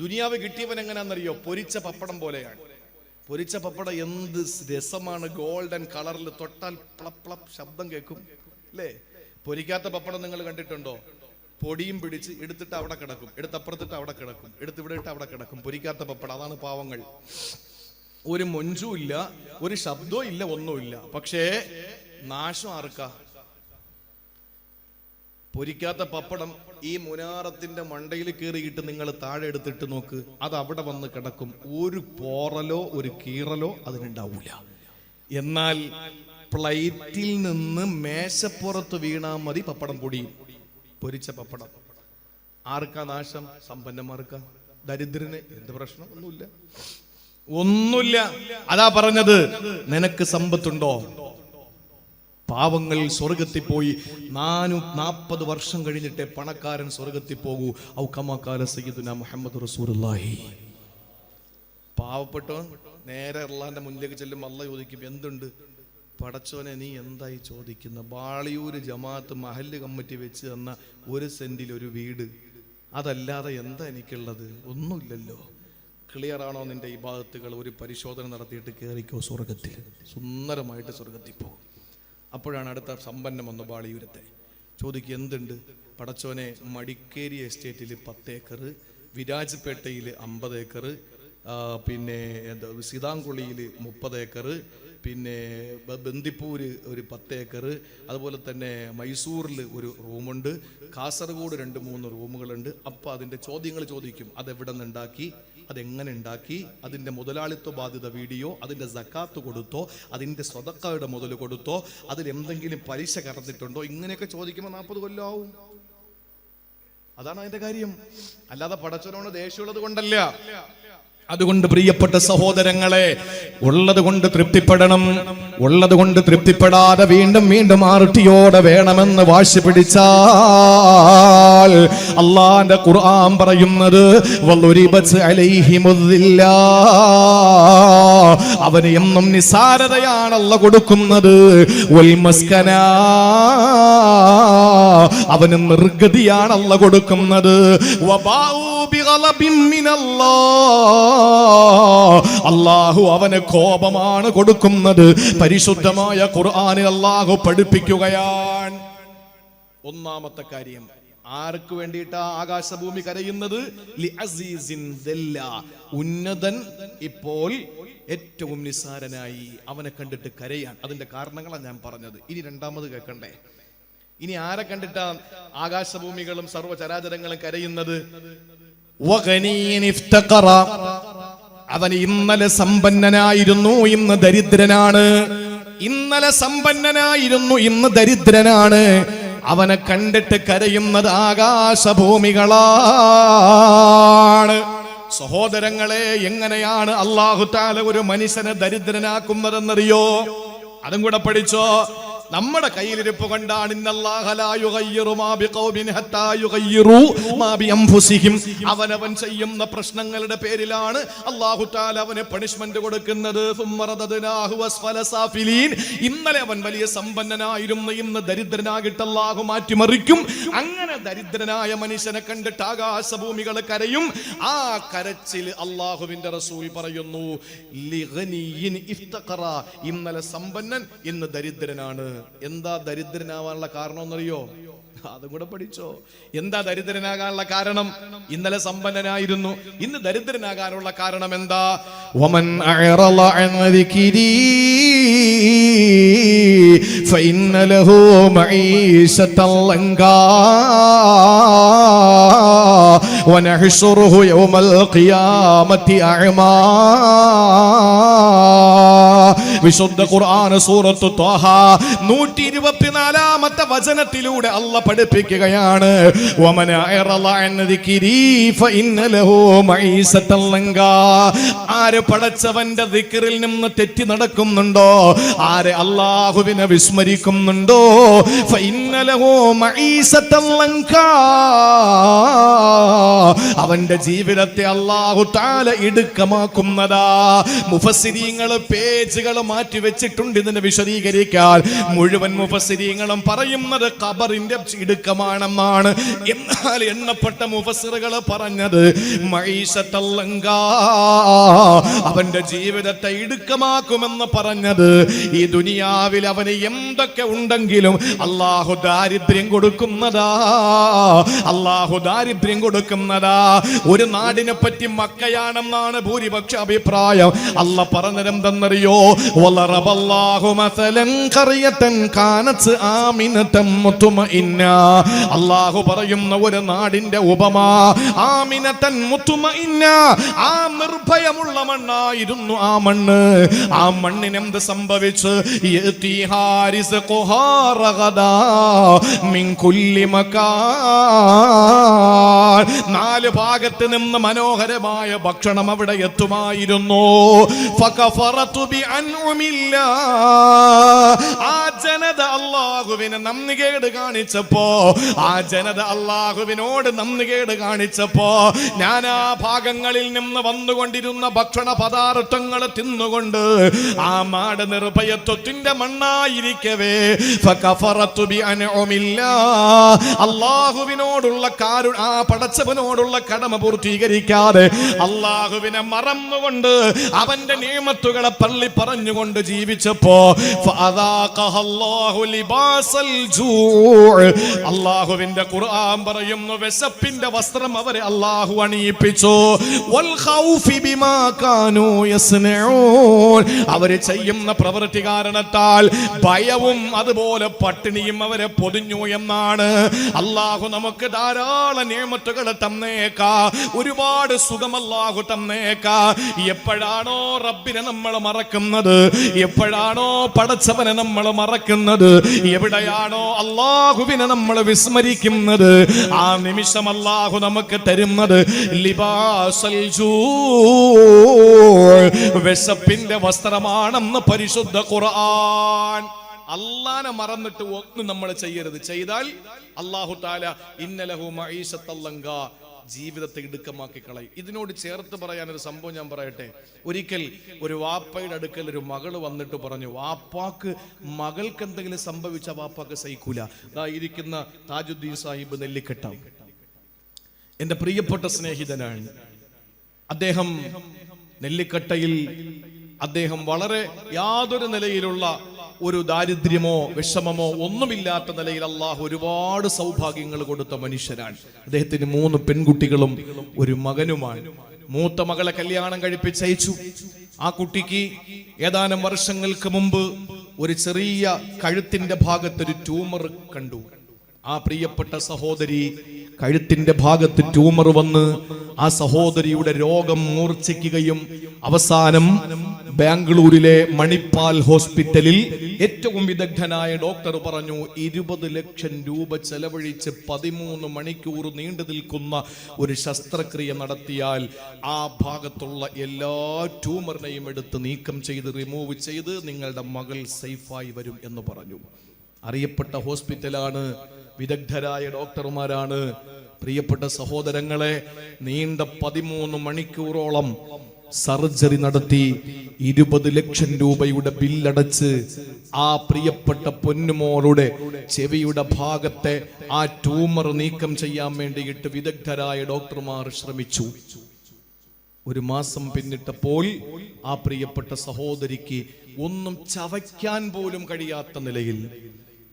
ദുനിയാവ് കിട്ടിയവൻ എങ്ങനെയാണെന്നറിയോ? പൊരിച്ച പപ്പടം പോലെയാണ്. പൊരിച്ച പപ്പടം എന്ത് രസമാണ്, ഗോൾഡൻ കളറിൽ, തൊട്ടാൽ പ്ലപ് പ്ലപ് ശബ്ദം കേൾക്കും അല്ലേ? പൊരിക്കാത്ത പപ്പടം നിങ്ങൾ കണ്ടിട്ടുണ്ടോ? പൊടിയും പിടിച്ച് എടുത്തിട്ട് അവിടെ കിടക്കും, എടുത്തപ്പുറത്തിട്ട് അവിടെ കിടക്കും, എടുത്തിവിടെ ഇട്ട് അവിടെ കിടക്കും. പൊരിക്കാത്ത പപ്പടം, അതാണ് പാവങ്ങൾ. ഒരു മൊഞ്ചും ഇല്ല, ഒരു ശബ്ദവും ഇല്ല, ഒന്നുമില്ല. പക്ഷേ നാശം ആർക്കാ? പൊരിക്കാത്ത പപ്പടം ഈ മുനാറത്തിന്റെ മണ്ടയിൽ കയറിയിട്ട് നിങ്ങൾ താഴെ എടുത്തിട്ട് നോക്ക്, അത് അവിടെ വന്ന് കിടക്കും. ഒരു പോറലോ ഒരു കീറലോ അതിനുണ്ടാവൂല. എന്നാൽ പ്ലേറ്റിൽ നിന്ന് മേശപ്പുറത്ത് വീണാ മതി, പപ്പടം പൊടിയും. പൊരിച്ച പപ്പടം. ആർക്കാ നാശം? സമ്പന്നന്മാർക്കാ. ദരിദ്രന് എന്ത് പ്രശ്നം? ഒന്നുമില്ല. അതാ പറഞ്ഞത്, നിനക്ക് സമ്പത്തുണ്ടോ? പാവങ്ങൾ സ്വർഗത്തിൽ പോയി 440 വർഷം കഴിഞ്ഞിട്ടേ പണക്കാരൻ സ്വർഗത്തിൽ പോകൂ. ഔ കമാ ഖാല സയ്യിദുനാ മുഹമ്മദ് റസൂലുള്ളാഹി. പാവപ്പെട്ടവൻ നേരെ അല്ലാഹുവിന്റെ മുന്നിലേക്ക് ചെല്ലും, അല്ലാഹ് ചോദിക്കും, എന്തുണ്ട്? പടച്ചോനെ, നീ എന്തായി ചോദിക്കുന്ന? ബാളിയൂര് ജമാഅത്ത് മഹല്ല് കമ്മിറ്റി വെച്ച് തന്ന 1 സെന്റിൽ ഒരു വീട്, അതല്ലാതെ എന്താ എനിക്കുള്ളത്? ഒന്നുമില്ലല്ലോ. ക്ലിയർ ആണോ നിന്റെ ഇബാദത്തുകൾ? ഒരു പരിശോധന നടത്തിയിട്ട് കയറിക്കോ സ്വർഗത്തിൽ, സുന്ദരമായിട്ട് സ്വർഗത്തിൽ പോകും. അപ്പോഴാണ് അടുത്ത സമ്പന്നം വന്നു ബാളിയൂരത്തെ. ചോദിക്കുക, എന്തുണ്ട്? പടച്ചോനെ, മടിക്കേരി എസ്റ്റേറ്റിൽ 10 ഏക്കർ, വിരാജ്പേട്ടയിൽ 50 ഏക്കർ, പിന്നെ സീതാംകുളിയിൽ 30 ഏക്കർ, പിന്നെ ബന്ദിപ്പൂര് ഒരു 10 ഏക്കർ, അതുപോലെ തന്നെ മൈസൂരിൽ ഒരു റൂമുണ്ട്, കാസർഗോഡ് 2-3 റൂമുകളുണ്ട്. അപ്പോൾ അതിൻ്റെ ചോദ്യങ്ങൾ ചോദിക്കും. അതെവിടെ നിന്നുണ്ടാക്കി, അതെങ്ങനെ ഉണ്ടാക്കി, അതിൻ്റെ മുതലാളിത്വ ബാധ്യത വീഡിയോ, അതിൻ്റെ സക്കാത്ത് കൊടുത്തോ, അതിൻ്റെ സ്വതക്കയുടെ മുതൽ കൊടുത്തോ, അതിലെന്തെങ്കിലും പലിശ കടന്നിട്ടുണ്ടോ, ഇങ്ങനെയൊക്കെ ചോദിക്കുമ്പോൾ 40 കൊല്ലമാവും. അതാണ് അതിൻ്റെ കാര്യം. അല്ലാതെ പടച്ചവനോട് ദേഷ്യമുള്ളത് കൊണ്ടല്ല. അതുകൊണ്ട് പ്രിയപ്പെട്ട സഹോദരങ്ങളെ, ഉള്ളത് കൊണ്ട് തൃപ്തിപ്പെടണം. ഉള്ളത് കൊണ്ട് തൃപ്തിപ്പെടാതെ വീണ്ടും വീണ്ടും ആർത്തിയോടെ വേണമെന്ന് വാശി പിടിച്ചാൽ അല്ലാഹുവിന്റെ ഖുർആൻ പറയുന്നത്, വളുരിബത് അലൈഹിമുദ്ദില്ല, അവന് എന്നും നിസാരതയാണ് അല്ലാഹ് കൊടുക്കുന്നത്. വൽ മസ്കന, അവന് നിർഗതിയാണ് അല്ലാഹ് കൊടുക്കുന്നത്. വബാഉ ബിഗളബിൻ മിനല്ലാഹ്, അല്ലാഹു അവന് കോപമാണ് കൊടുക്കുന്നത്. പരിശുദ്ധമായ ഖുർആനിൽ അല്ലാഹു പഠിപ്പിക്കുകയാണ്. ഒന്നാമത്തെ കാര്യം, ആർക്ക് വേണ്ടിയിട്ടാ ആകാശഭൂമി കരയുന്നത്? ലി അസീസിൻ ദല്ല, ഉന്നതൻ ഇപ്പോൾ ഏറ്റവും നിസാരനായി, അവനെ കണ്ടിട്ട് കരയാൻ. അതിന്റെ കാരണങ്ങളാണ് ഞാൻ പറഞ്ഞത്. ഇനി രണ്ടാമത് കേൾക്കണ്ടേ? ഇനി ആരെ കണ്ടിട്ടാ ആകാശഭൂമികളും സർവ്വചരാചരങ്ങളും കരയുന്നത്? അവൻ ഇന്നലെ സമ്പന്നനായിരുന്നു, ഇന്ന് ദരിദ്രനാണ്. ഇന്നലെ സമ്പന്നനായിരുന്നു, ഇന്ന് ദരിദ്രനാണ്. അവനെ കണ്ടിട്ട് കരയുന്നത് ആകാശഭൂമികളാണ്. സഹോദരങ്ങളെ, എങ്ങനെയാണ് അല്ലാഹു തആല ഒരു മനുഷ്യനെ ദരിദ്രനാക്കുന്നതെന്നറിയോ? അതും കൂടെ പഠിച്ചോ. നമ്മുടെ കയ്യിലിരിപ്പ് കൊണ്ടാണ് അവനവൻ ചെയ്യുന്ന പ്രശ്നങ്ങളുടെ പേരിലാണ് അല്ലാഹു തആല അവന് പണിഷ്മെന്റ് കൊടുക്കുന്നത്. ഇന്നലെ അവൻ വലിയ സമ്പന്നനായിരുന്നു, ഇന്ന് ദരിദ്രനാകിട്ട് അല്ലാഹു മാറ്റിമറിക്കും. അങ്ങനെ ദരിദ്രനായ മനുഷ്യനെ കണ്ടിട്ട് ആകാശഭൂമികൾ കരയും. ആ കരച്ചിൽ അല്ലാഹുവിന്റെ റസൂൽ പറയുന്നു, ഇന്നലെ സമ്പന്നൻ, ഇന്ന് ദരിദ്രനാണ്. എന്താ ദരിദ്രനാവാനുള്ള കാരണം എന്നറിയോ? അതും കൂടെ പഠിച്ചോ. എന്താ ദരിദ്രനാകാനുള്ള കാരണം? ഇന്നലെ സമ്പന്നനായിരുന്നു, ഇന്ന് ദരിദ്രനാകാനുള്ള കാരണം എന്താ? വമൻ അഅറള അൻ ദിക്രി فإن له معيشة ضنكا ونحشره يوم القيامة أعمى. വിശുദ്ധ ഖുർആൻ സൂറത്തു ത്വാഹ 124-ാമത്തെ വചനത്തിലൂടെ അല്ലാഹ് പഠിപ്പിക്കുകയാണ്, വമൻ അഅറള അൻ ദിക്രി ഫഇന്ന ലഹു മഈസത്തൻ ലങ്കാ. ആര് പടച്ചവന്റെ ദിക്റിൽ നിന്ന് തെറ്റി നടക്കുന്നുണ്ടോ, ആര് അല്ലാഹുവിനെ വിസ്മരിക്കുന്നുണ്ടോ, ഫഇന്ന ലഹു മഈസത്തൻ ലങ്കാ, അവന്റെ ജീവിതത്തെ അല്ലാഹു തആല ഇടുക്കമാക്കുന്നതാ. മുഫസ്സിരീങ്ങൾ പേജുകൾ മാറ്റി വെച്ചിട്ടുണ്ട് ഇതിനെ വിശദീകരിക്കാൻ. മുഴുവൻ മുഫസ്സിരീങ്ങളും പറയുന്നത് ഖബറിന്റെ ഇടുക്കമാണെന്നാണ്. എന്നാൽ എണ്ണപ്പെട്ട മുഫസ്സിറുകൾ പറഞ്ഞത് മഈശത്തൽ ലങ്കാ, അവന്റെ ജീവിതത്തെ ഇടുക്കമാക്കുമെന്ന് പറഞ്ഞത് ഈ ദുനിയാവിൽ അവന് എന്തൊക്കെ ഉണ്ടെങ്കിലും അല്ലാഹു ദാരിദ്ര്യം കൊടുക്കുന്നതാ, അല്ലാഹു ദാരിദ്ര്യം കൊടുക്കുന്നതാ. ഒരു നാടിനെ പറ്റി മക്കയാണെന്നാണ് ഭൂരിപക്ഷ അഭിപ്രായം. അല്ലാഹ് പറഞ്ഞതെന്തെന്നറിയോ, വലറബല്ലാഹു മസലൻ ഖറിയതൻ കാനത് ആമിനതൻ മുത്മഇന്ന. അല്ലാഹു പറയുന്ന ഒരു നാടിന്റെ ഉപമ ആമിനതൻ മുത്മഇന്ന, ആ നിർഭയമുള്ള മണ്ണായിരുന്നു ആ മണ്ണ്. ആ മണ്ണിന് എന്ത് സംഭവിച്ചു, യതിഹാ റിസ്ഖുഹാ റഗദാ മിൻ കുല്ലി മകാൻ, നാല് ഭാഗത്ത് നിന്ന് മനോഹരമായ ഭക്ഷണം അവിടെ എത്തുമായിരുന്നു. ഫകഫറതു ബിഅൻഉമില്ലാ, ആ ജനത അല്ലാഹുവിനെ നന്ദികേട് കാണിച്ചപ്പോ, ആ ജനത അല്ലാഹുവിനോട് നന്ദികേട് കാണിച്ചപ്പോ, നാനാ ഭാഗങ്ങളിൽ നിന്ന് വന്നുകൊണ്ടിരുന്ന ഭക്ഷണ പദാർത്ഥങ്ങൾ തിന്നുകൊണ്ട് ആ നാട് നിർഭയത്വത്തിന്റെ മണ്ണായിരിക്കവേ ഫകഫറതു ബിഅൻഉമില്ലാ, അല്ലാഹുവിനോടുള്ള ആ പടച്ചവനോടുള്ള കടമ പൂർത്തീകരിക്കാതെ അല്ലാഹുവിനെ മറന്നുകൊണ്ട് അവന്റെ നിഅമത്തുകളെ പള്ളി പറഞ്ഞുകൊണ്ട് ജീവിച്ചപ്പോ അല്ലാഹുവിന്റെ ഖുർആൻ പറയുന്നു, വിശപ്പിന്റെ വസ്ത്രം അവരെ അല്ലാഹു അണിയിപ്പിച്ചു. അവര് ചെയ്യുന്ന പ്രവൃത്തി കാരണത്താൽ ഭയവും അതുപോലെ പട്ടിണിയും അവരെ പൊതിഞ്ഞു എന്നാണ്. അല്ലാഹു നമുക്ക് ധാരാളം നിഅമത്തുകൾ തന്നേക്കാ, ഒരുപാട് സുഖം അല്ലാഹു തന്നേക്കാ. എപ്പോഴാണോ റബ്ബിനെ നമ്മൾ മറക്കുന്നത്, എപ്പോഴാണോ പടച്ചവനെ നമ്മൾ മറക്കുന്നത്, എവിടെയാണോ അല്ലാഹുവിനെ നമ്മൾ വിസ്മരിക്കുന്നത്, ആ നിമിഷം അല്ലാഹു നമുക്ക് തരുന്നത് ലിബാസൽ ജൂ, വിശപ്പിന്റെ വസ്ത്രമാണെന്ന് പരിശുദ്ധ ഖുർആൻ. അല്ലാഹനെ മറന്നിട്ട് ഒന്നും നമ്മൾ ചെയ്യരുത്. ചെയ്താൽ അല്ലാഹു തആല ഇന്നലഹു മഈശത്തൽ ലങ്കാ, ജീവിതത്തെ ഇടുക്കമാക്കി കളയും. ഇതിനോട് ചേർത്ത് പറയാൻ ഒരു സംഭവം ഞാൻ പറയട്ടെ. ഒരിക്കൽ ഒരു വാപ്പയുടെ അടുക്കൽ ഒരു മകള് വന്നിട്ട് പറഞ്ഞു, വാപ്പാക്ക് മകൾക്ക് എന്തെങ്കിലും സംഭവിച്ച വാപ്പാക്ക് സഹിക്കൂല. ദാ ഇരിക്കുന്ന താജുദ്ദീൻ സാഹിബ് നെല്ലിക്കട്ട എന്റെ പ്രിയപ്പെട്ട സ്നേഹിതനാണ്. അദ്ദേഹം നെല്ലിക്കട്ടയിൽ അദ്ദേഹം വളരെ യാതൊരു നിലയിലുള്ള ഒരു ദാരിദ്ര്യമോ വിഷമമോ ഒന്നുമില്ലാത്ത നിലയിൽ അല്ലാഹു ഒരുപാട് സൗഭാഗ്യങ്ങൾ കൊടുത്ത മനുഷ്യനാണ്. അദ്ദേഹത്തിന് 3 പെൺകുട്ടികളും ഒരു മകനുമാണ്. മൂത്ത മകളെ കല്യാണം കഴിപ്പിച്ചയച്ചു. ആ കുട്ടിക്ക് ഏതാനും വർഷങ്ങൾക്ക് മുമ്പ് ഒരു ചെറിയ കഴുത്തിന്റെ ഭാഗത്തൊരു ട്യൂമർ കണ്ടു. ആ പ്രിയപ്പെട്ട സഹോദരി കഴുത്തിന്റെ ഭാഗത്ത് ട്യൂമർ വന്ന് ആ സഹോദരിയുടെ രോഗം മൂർച്ഛിക്കുകയും അവസാനം ബാംഗ്ലൂരിലെ മണിപ്പാൽ ഹോസ്പിറ്റലിൽ ഏറ്റവും വിദഗ്ധനായ ഡോക്ടർ പറഞ്ഞു 20 ലക്ഷം രൂപ ചെലവഴിച്ച് 13 മണിക്കൂർ നീണ്ടു നിൽക്കുന്ന ഒരു ശസ്ത്രക്രിയ നടത്തിയാൽ ആ ഭാഗത്തുള്ള എല്ലാ ട്യൂമറിനെയും എടുത്ത് നീക്കം ചെയ്ത് റിമൂവ് ചെയ്ത് നിങ്ങളുടെ മകൾ സേഫായി വരും എന്ന് പറഞ്ഞു. അറിയപ്പെട്ട ഹോസ്പിറ്റലാണ്, വിദഗ്ധരായ ഡോക്ടർമാരാണ്. പ്രിയപ്പെട്ട സഹോദരങ്ങളെ, നീണ്ട 13 മണിക്കൂറോളം സർജറി നടത്തി 20 ലക്ഷം രൂപയുടെ ബില്ലടച്ച് ആ പ്രിയപ്പെട്ട പൊന്നുമോളുടെ ചെവിയുടെ ഭാഗത്തെ ആ ട്യൂമർ നീക്കം ചെയ്യാൻ വേണ്ടിയിട്ട് വിദഗ്ധരായ ഡോക്ടർമാർ ശ്രമിച്ചു. 1 മാസം പിന്നിട്ടപ്പോൾ ആ പ്രിയപ്പെട്ട സഹോദരിക്ക് ഒന്നും ചവയ്ക്കാൻ പോലും കഴിയാത്ത നിലയിൽ,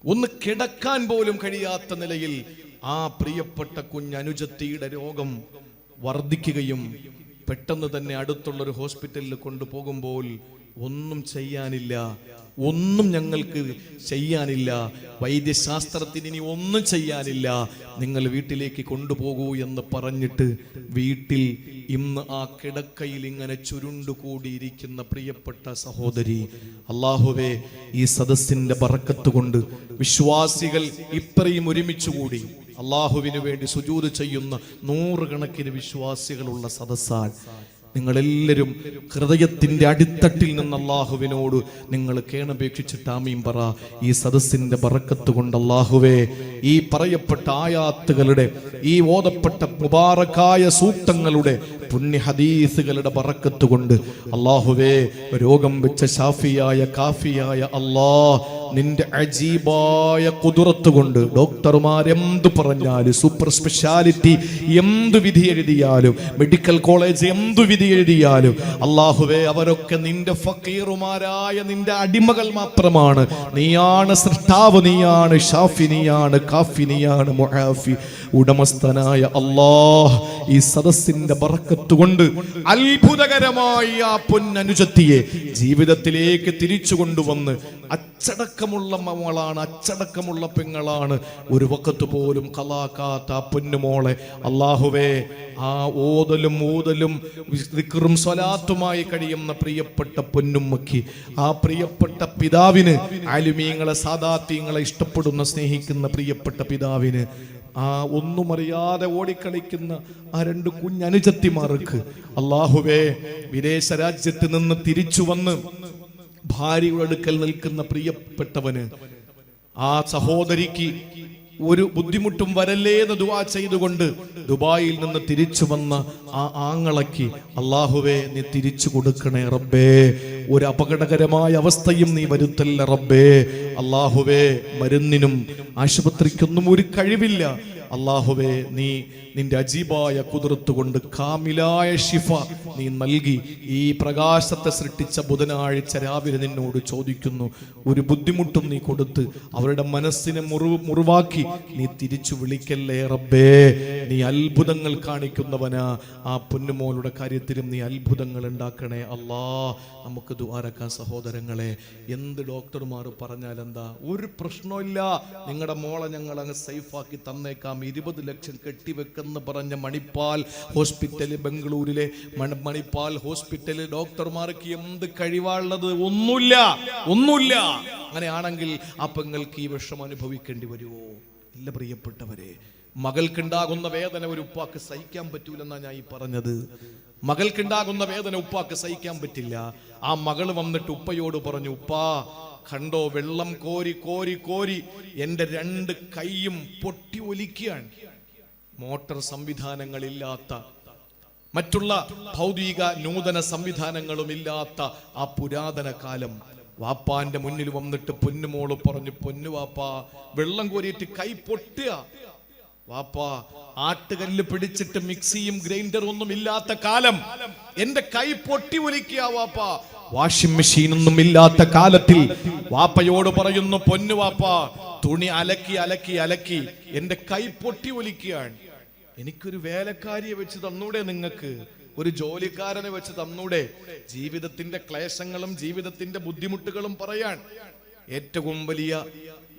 ഒന്ന് കിടക്കാൻ പോലും കഴിയാത്ത നിലയിൽ ആ പ്രിയപ്പെട്ട കുഞ്ഞനുജത്തിയുടെ രോഗം വർദ്ധിക്കുകയും പെട്ടെന്ന് തന്നെ അടുത്തുള്ളൊരു ഹോസ്പിറ്റലിൽ കൊണ്ടുപോകുമ്പോൾ ഒന്നും ചെയ്യാനില്ല, ഒന്നും ഞങ്ങൾക്ക് ചെയ്യാനില്ല, വൈദ്യശാസ്ത്രത്തിന് ഇനി ഒന്നും ചെയ്യാനില്ല, നിങ്ങൾ വീട്ടിലേക്ക് കൊണ്ടുപോകൂ എന്ന് പറഞ്ഞിട്ട് വീട്ടിൽ ഇന്ന് ആ കിടക്കയിൽ ഇങ്ങനെ ചുരുണ്ടുകൂടിയിരിക്കുന്ന പ്രിയപ്പെട്ട സഹോദരി, അല്ലാഹുവേ ഈ സദസ്സിന്റെ ബറക്കത്ത് കൊണ്ട് വിശ്വാസികൾ ഇത്രയും ഒരുമിച്ചുകൂടി അല്ലാഹുവിന് വേണ്ടി സുജൂദ് ചെയ്യുന്ന 100 കണക്കിന് വിശ്വാസികളുള്ള സദസ്സാൽ നിങ്ങളെല്ലാവരും ഹൃദയത്തിന്റെ അടിത്തട്ടിൽ നിന്ന് അല്ലാഹുവിനോട് നിങ്ങൾ കേണപേക്ഷിച്ചിട്ട് ആമീൻ പറ. ഈ സദസ്സിന്റെ ബറക്കത്ത് കൊണ്ട് അല്ലാഹുവേ ഈ പറയപ്പെട്ട ആയാത്തുകളുടെ, ഈ ഓതപ്പെട്ട മുബാറക്കായ സൂക്തങ്ങളുടെ, പുണ്യ ഹദീസുകളുടെ ബറക്കത്ത് കൊണ്ട് അല്ലാഹുവേ രോഗം വെച്ച ഷാഫിയായ കാഫിയായ അല്ലാഹ് നിന്റെ അജീബായ ഖുദ്റത്ത് കൊണ്ട് ഡോക്ടർമാരെന്ത് പറഞ്ഞാലും, സൂപ്പർ സ്പെഷ്യാലിറ്റി എന്ത് വിധി എഴുതിയാലും, മെഡിക്കൽ കോളേജ് എന്ത് വിധി എഴുതിയാലും അല്ലാഹുവേ അവരൊക്കെ നിന്റെ ഫക്കീറുമാരായ നിന്റെ അടിമകൾ മാത്രമാണ്. നീയാണ് സൃഷ്ടാവ്, നീയാണ് ഷാഫി, നീയാണ് കാഫി, നീയാണ് മുആഫി. ഉടമസ്ഥനായ അല്ലാഹ് ഈ സദസ്സിന്റെ ബറക്കത്ത് കൊണ്ട് അത്ഭുതകരമായി ആ പൊന്നനുജത്തിയെ ജീവിതത്തിലേക്ക് തിരിച്ചു കൊണ്ടുവന്ന്, അച്ചടക്കമുള്ള മകളാണ്, അച്ചടക്കമുള്ള പെങ്ങളാണ്, ഒരു വക്കത്ത് പോലും കളാക്കാത്ത ആ പൊന്നുമോളെ അല്ലാഹുവേ ആ ഓതലും ഊതലും ദിക്റും സ്വലാത്തുമായി കഴിയുന്ന പ്രിയപ്പെട്ട പൊന്നുമ്മക്ക്, ആ പ്രിയപ്പെട്ട പിതാവിന്, ആലിമീങ്ങളെ സാദാത്യങ്ങളെ ഇഷ്ടപ്പെടുന്ന സ്നേഹിക്കുന്ന പ്രിയപ്പെട്ട പിതാവിന്, ആ ഒന്നും അറിയാതെ ഓടിക്കളിക്കുന്ന ആ 2 കുഞ്ഞനുജത്തിമാർക്ക് അല്ലാഹുവേ വിദേശ രാജ്യത്ത് നിന്ന് തിരിച്ചു വന്ന് ഭാര്യയുടെ അടുക്കൽ നിൽക്കുന്ന പ്രിയപ്പെട്ടവന്, ആ സഹോദരിക്ക് ഒരു ബുദ്ധിമുട്ടും വരല്ലേ എന്ന് ദുആ ചെയ്തുകൊണ്ട് ദുബായിൽ നിന്ന് തിരിച്ചു വന്ന ആ ആങ്ങളയ്ക്ക് അല്ലാഹുവേ നീ തിരിച്ചു കൊടുക്കണേ റബ്ബേ. ഒരു അപകടകരമായ അവസ്ഥയും നീ വരുത്തല്ല റബ്ബേ. അല്ലാഹുവേ മരുന്നിനും ആശുപത്രിക്കൊന്നും ഒരു കഴിവില്ല അല്ലാഹുവേ, നീ നിന്റെ അജീബായ ഖുദ്റത്ത് കൊണ്ട് കാമിലായ ശിഫ നീ നൽകി ഈ പ്രകാശത്തെ സൃഷ്ടിച്ച ബുധനാഴ്ച രാവിലെ നിന്നോട് ചോദിക്കുന്നു, ഒരു ബുദ്ധിമുട്ടും നീ കൊടുത്ത് അവരുടെ മനസ്സിനെ മുറിവാക്കി നീ തിരിച്ചു വിളിക്കല്ലേ റബ്ബേ. നീ അത്ഭുതങ്ങൾ കാണിക്കുന്നവനാ. ആ പൊന്നുമോളുടെ കാര്യത്തിലും നീ അത്ഭുതങ്ങൾ ഉണ്ടാക്കണേ അല്ലാ. നമുക്ക് ദുആരക്കാൻ സഹോദരങ്ങളെ, എന്ത് ഡോക്ടർമാർ പറഞ്ഞാൽ എന്താ, ഒരു പ്രശ്നമില്ല, നിങ്ങളുടെ മോളെ ഞങ്ങൾ അങ്ങ് സേഫാക്കി തന്നേക്കാം, 20 ലക്ഷം കെട്ടിവെക്കെന്ന് പറഞ്ഞ മണിപ്പാൽ ഹോസ്പിറ്റല്, ബംഗളൂരിലെ മണിപ്പാൽ ഹോസ്പിറ്റല് ഡോക്ടർമാർക്ക് എന്ത് കഴിവാളുള്ളത്? ഒന്നുമില്ല. അങ്ങനെയാണെങ്കിൽ ആ പെങ്ങൾക്ക് ഈ വിഷം അനുഭവിക്കേണ്ടി വരുമോ? ഇല്ല പ്രിയപ്പെട്ടവരെ. മകൾക്കുണ്ടാകുന്ന വേദന ഒരു ഉപ്പാക്ക് സഹിക്കാൻ പറ്റൂലെന്നാണ് ഞാൻ ഈ പറഞ്ഞത്. മകൾക്കുണ്ടാകുന്ന വേദന ഉപ്പാക്ക് സഹിക്കാൻ പറ്റില്ല. ആ മകൾ വന്നിട്ട് ഉപ്പയോട് പറഞ്ഞു, ഉപ്പാ കണ്ടോ വെള്ളം കോരി കോരി കോരി എന്റെ 2 കൈയും പൊട്ടി ഒലിക്കുകയാണ്. മോട്ടോർ സംവിധാനങ്ങളില്ലാത്ത, മറ്റുള്ള ഭൗതിക നൂതന സംവിധാനങ്ങളും ഇല്ലാത്ത ആ പുരാതന കാലം. വാപ്പാന്റെ മുന്നിൽ വന്നിട്ട് പൊന്നുമോള് പറഞ്ഞു, പൊന്നു വാപ്പാ വെള്ളം കോരിയിട്ട് കൈ പൊട്ടുക. വാപ്പാ ആട്ടുകല്ല് പിടിച്ചിട്ട് മിക്സിയും ഗ്രൈൻഡറും ഒന്നും ഇല്ലാത്ത കാലം, എന്റെ കൈ പൊട്ടി ഒലിക്കുക വാപ്പാ. വാഷിംഗ് മെഷീൻ ഒന്നും ഇല്ലാത്ത കാലത്തിൽ വാപ്പയോട് പറയുന്നു, പൊന്നു വാപ്പാ തുണി അലക്കി അലക്കി അലക്കി എന്റെ കൈ പൊട്ടി ഒലിക്കുകയാണ്. എനിക്കൊരു വേലക്കാരിയെ വെച്ച് തന്നൂടെ, നിങ്ങൾക്ക് ഒരു ജോലിക്കാരനെ വെച്ച് തന്നൂടെ? ജീവിതത്തിന്റെ ക്ലേശങ്ങളും ജീവിതത്തിന്റെ ബുദ്ധിമുട്ടുകളും പറയാൻ ഏറ്റവും വലിയ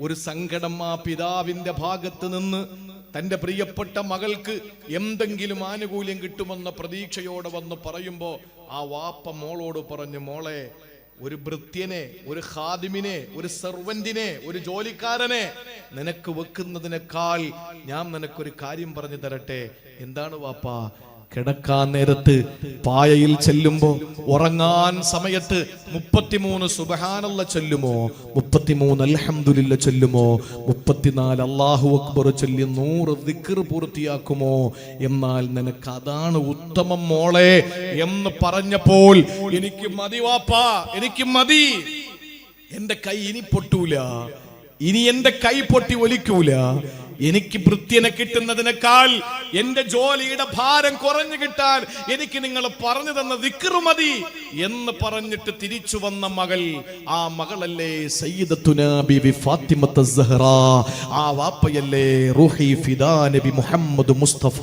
ഒരു സങ്കടം ആ പിതാവിന്റെ ഭാഗത്ത് നിന്ന് തന്റെ പ്രിയപ്പെട്ട മകൾക്ക് എന്തെങ്കിലും ആനുകൂല്യം കിട്ടുമെന്ന പ്രതീക്ഷയോടെ വന്ന് പറയുമ്പോ ആ വാപ്പ മോളോട് പറഞ്ഞു, മോളെ ഒരു ഭൃത്യനെ, ഒരു ഖാദിമിനെ, ഒരു സെർവന്റിനെ, ഒരു ജോലിക്കാരനെ നിനക്ക് വെക്കുന്നതിനേക്കാൾ ഞാൻ നിനക്കൊരു കാര്യം പറഞ്ഞു തരട്ടെ. എന്താണ് വാപ്പാ? കിടക്കാൻ നേരത്ത് പായയിൽ ചെല്ലുമ്പോ, ഉറങ്ങാൻ സമയത്ത് 33 സുബ്ഹാനല്ലാഹ് ചൊല്ലുമോ, 33 അൽഹംദുലില്ലാ ചൊല്ലുമോ, 34 അല്ലാഹു അക്ബർ ചൊല്ലി 100 ദിക്ർ പൂർത്തിയാക്കുമോ? എന്നാൽ നിനക്ക് അതാണ് ഉത്തമം മോളെ എന്ന് പറഞ്ഞപ്പോൾ എനിക്ക് മതി വാപ്പാ, എനിക്ക് മതി. എന്റെ കൈ ഇനി പൊട്ടൂല, ഇനി എന്റെ കൈ പൊട്ടി ഒലിക്കൂല. എനിക്ക് ഭൃത്യനെ കിട്ടുന്നതിനേക്കാൾ എന്റെ ജോലിയുടെ ഭാരം കുറഞ്ഞു കിട്ടാൻ എനിക്ക് നിങ്ങൾ പറഞ്ഞു തന്ന ദിക്ർ മതി എന്ന് പറഞ്ഞിട്ട് തിരിച്ചു വന്ന മകൾ, ആ മകളല്ലേ സയ്യിദത്തുനാ ബീവി ഫാത്തിമത്ത് സഹ്റ, ആ വാപ്പയല്ലേ റൂഹി ഫിദാ നബി മുഹമ്മദ് മുസ്തഫ.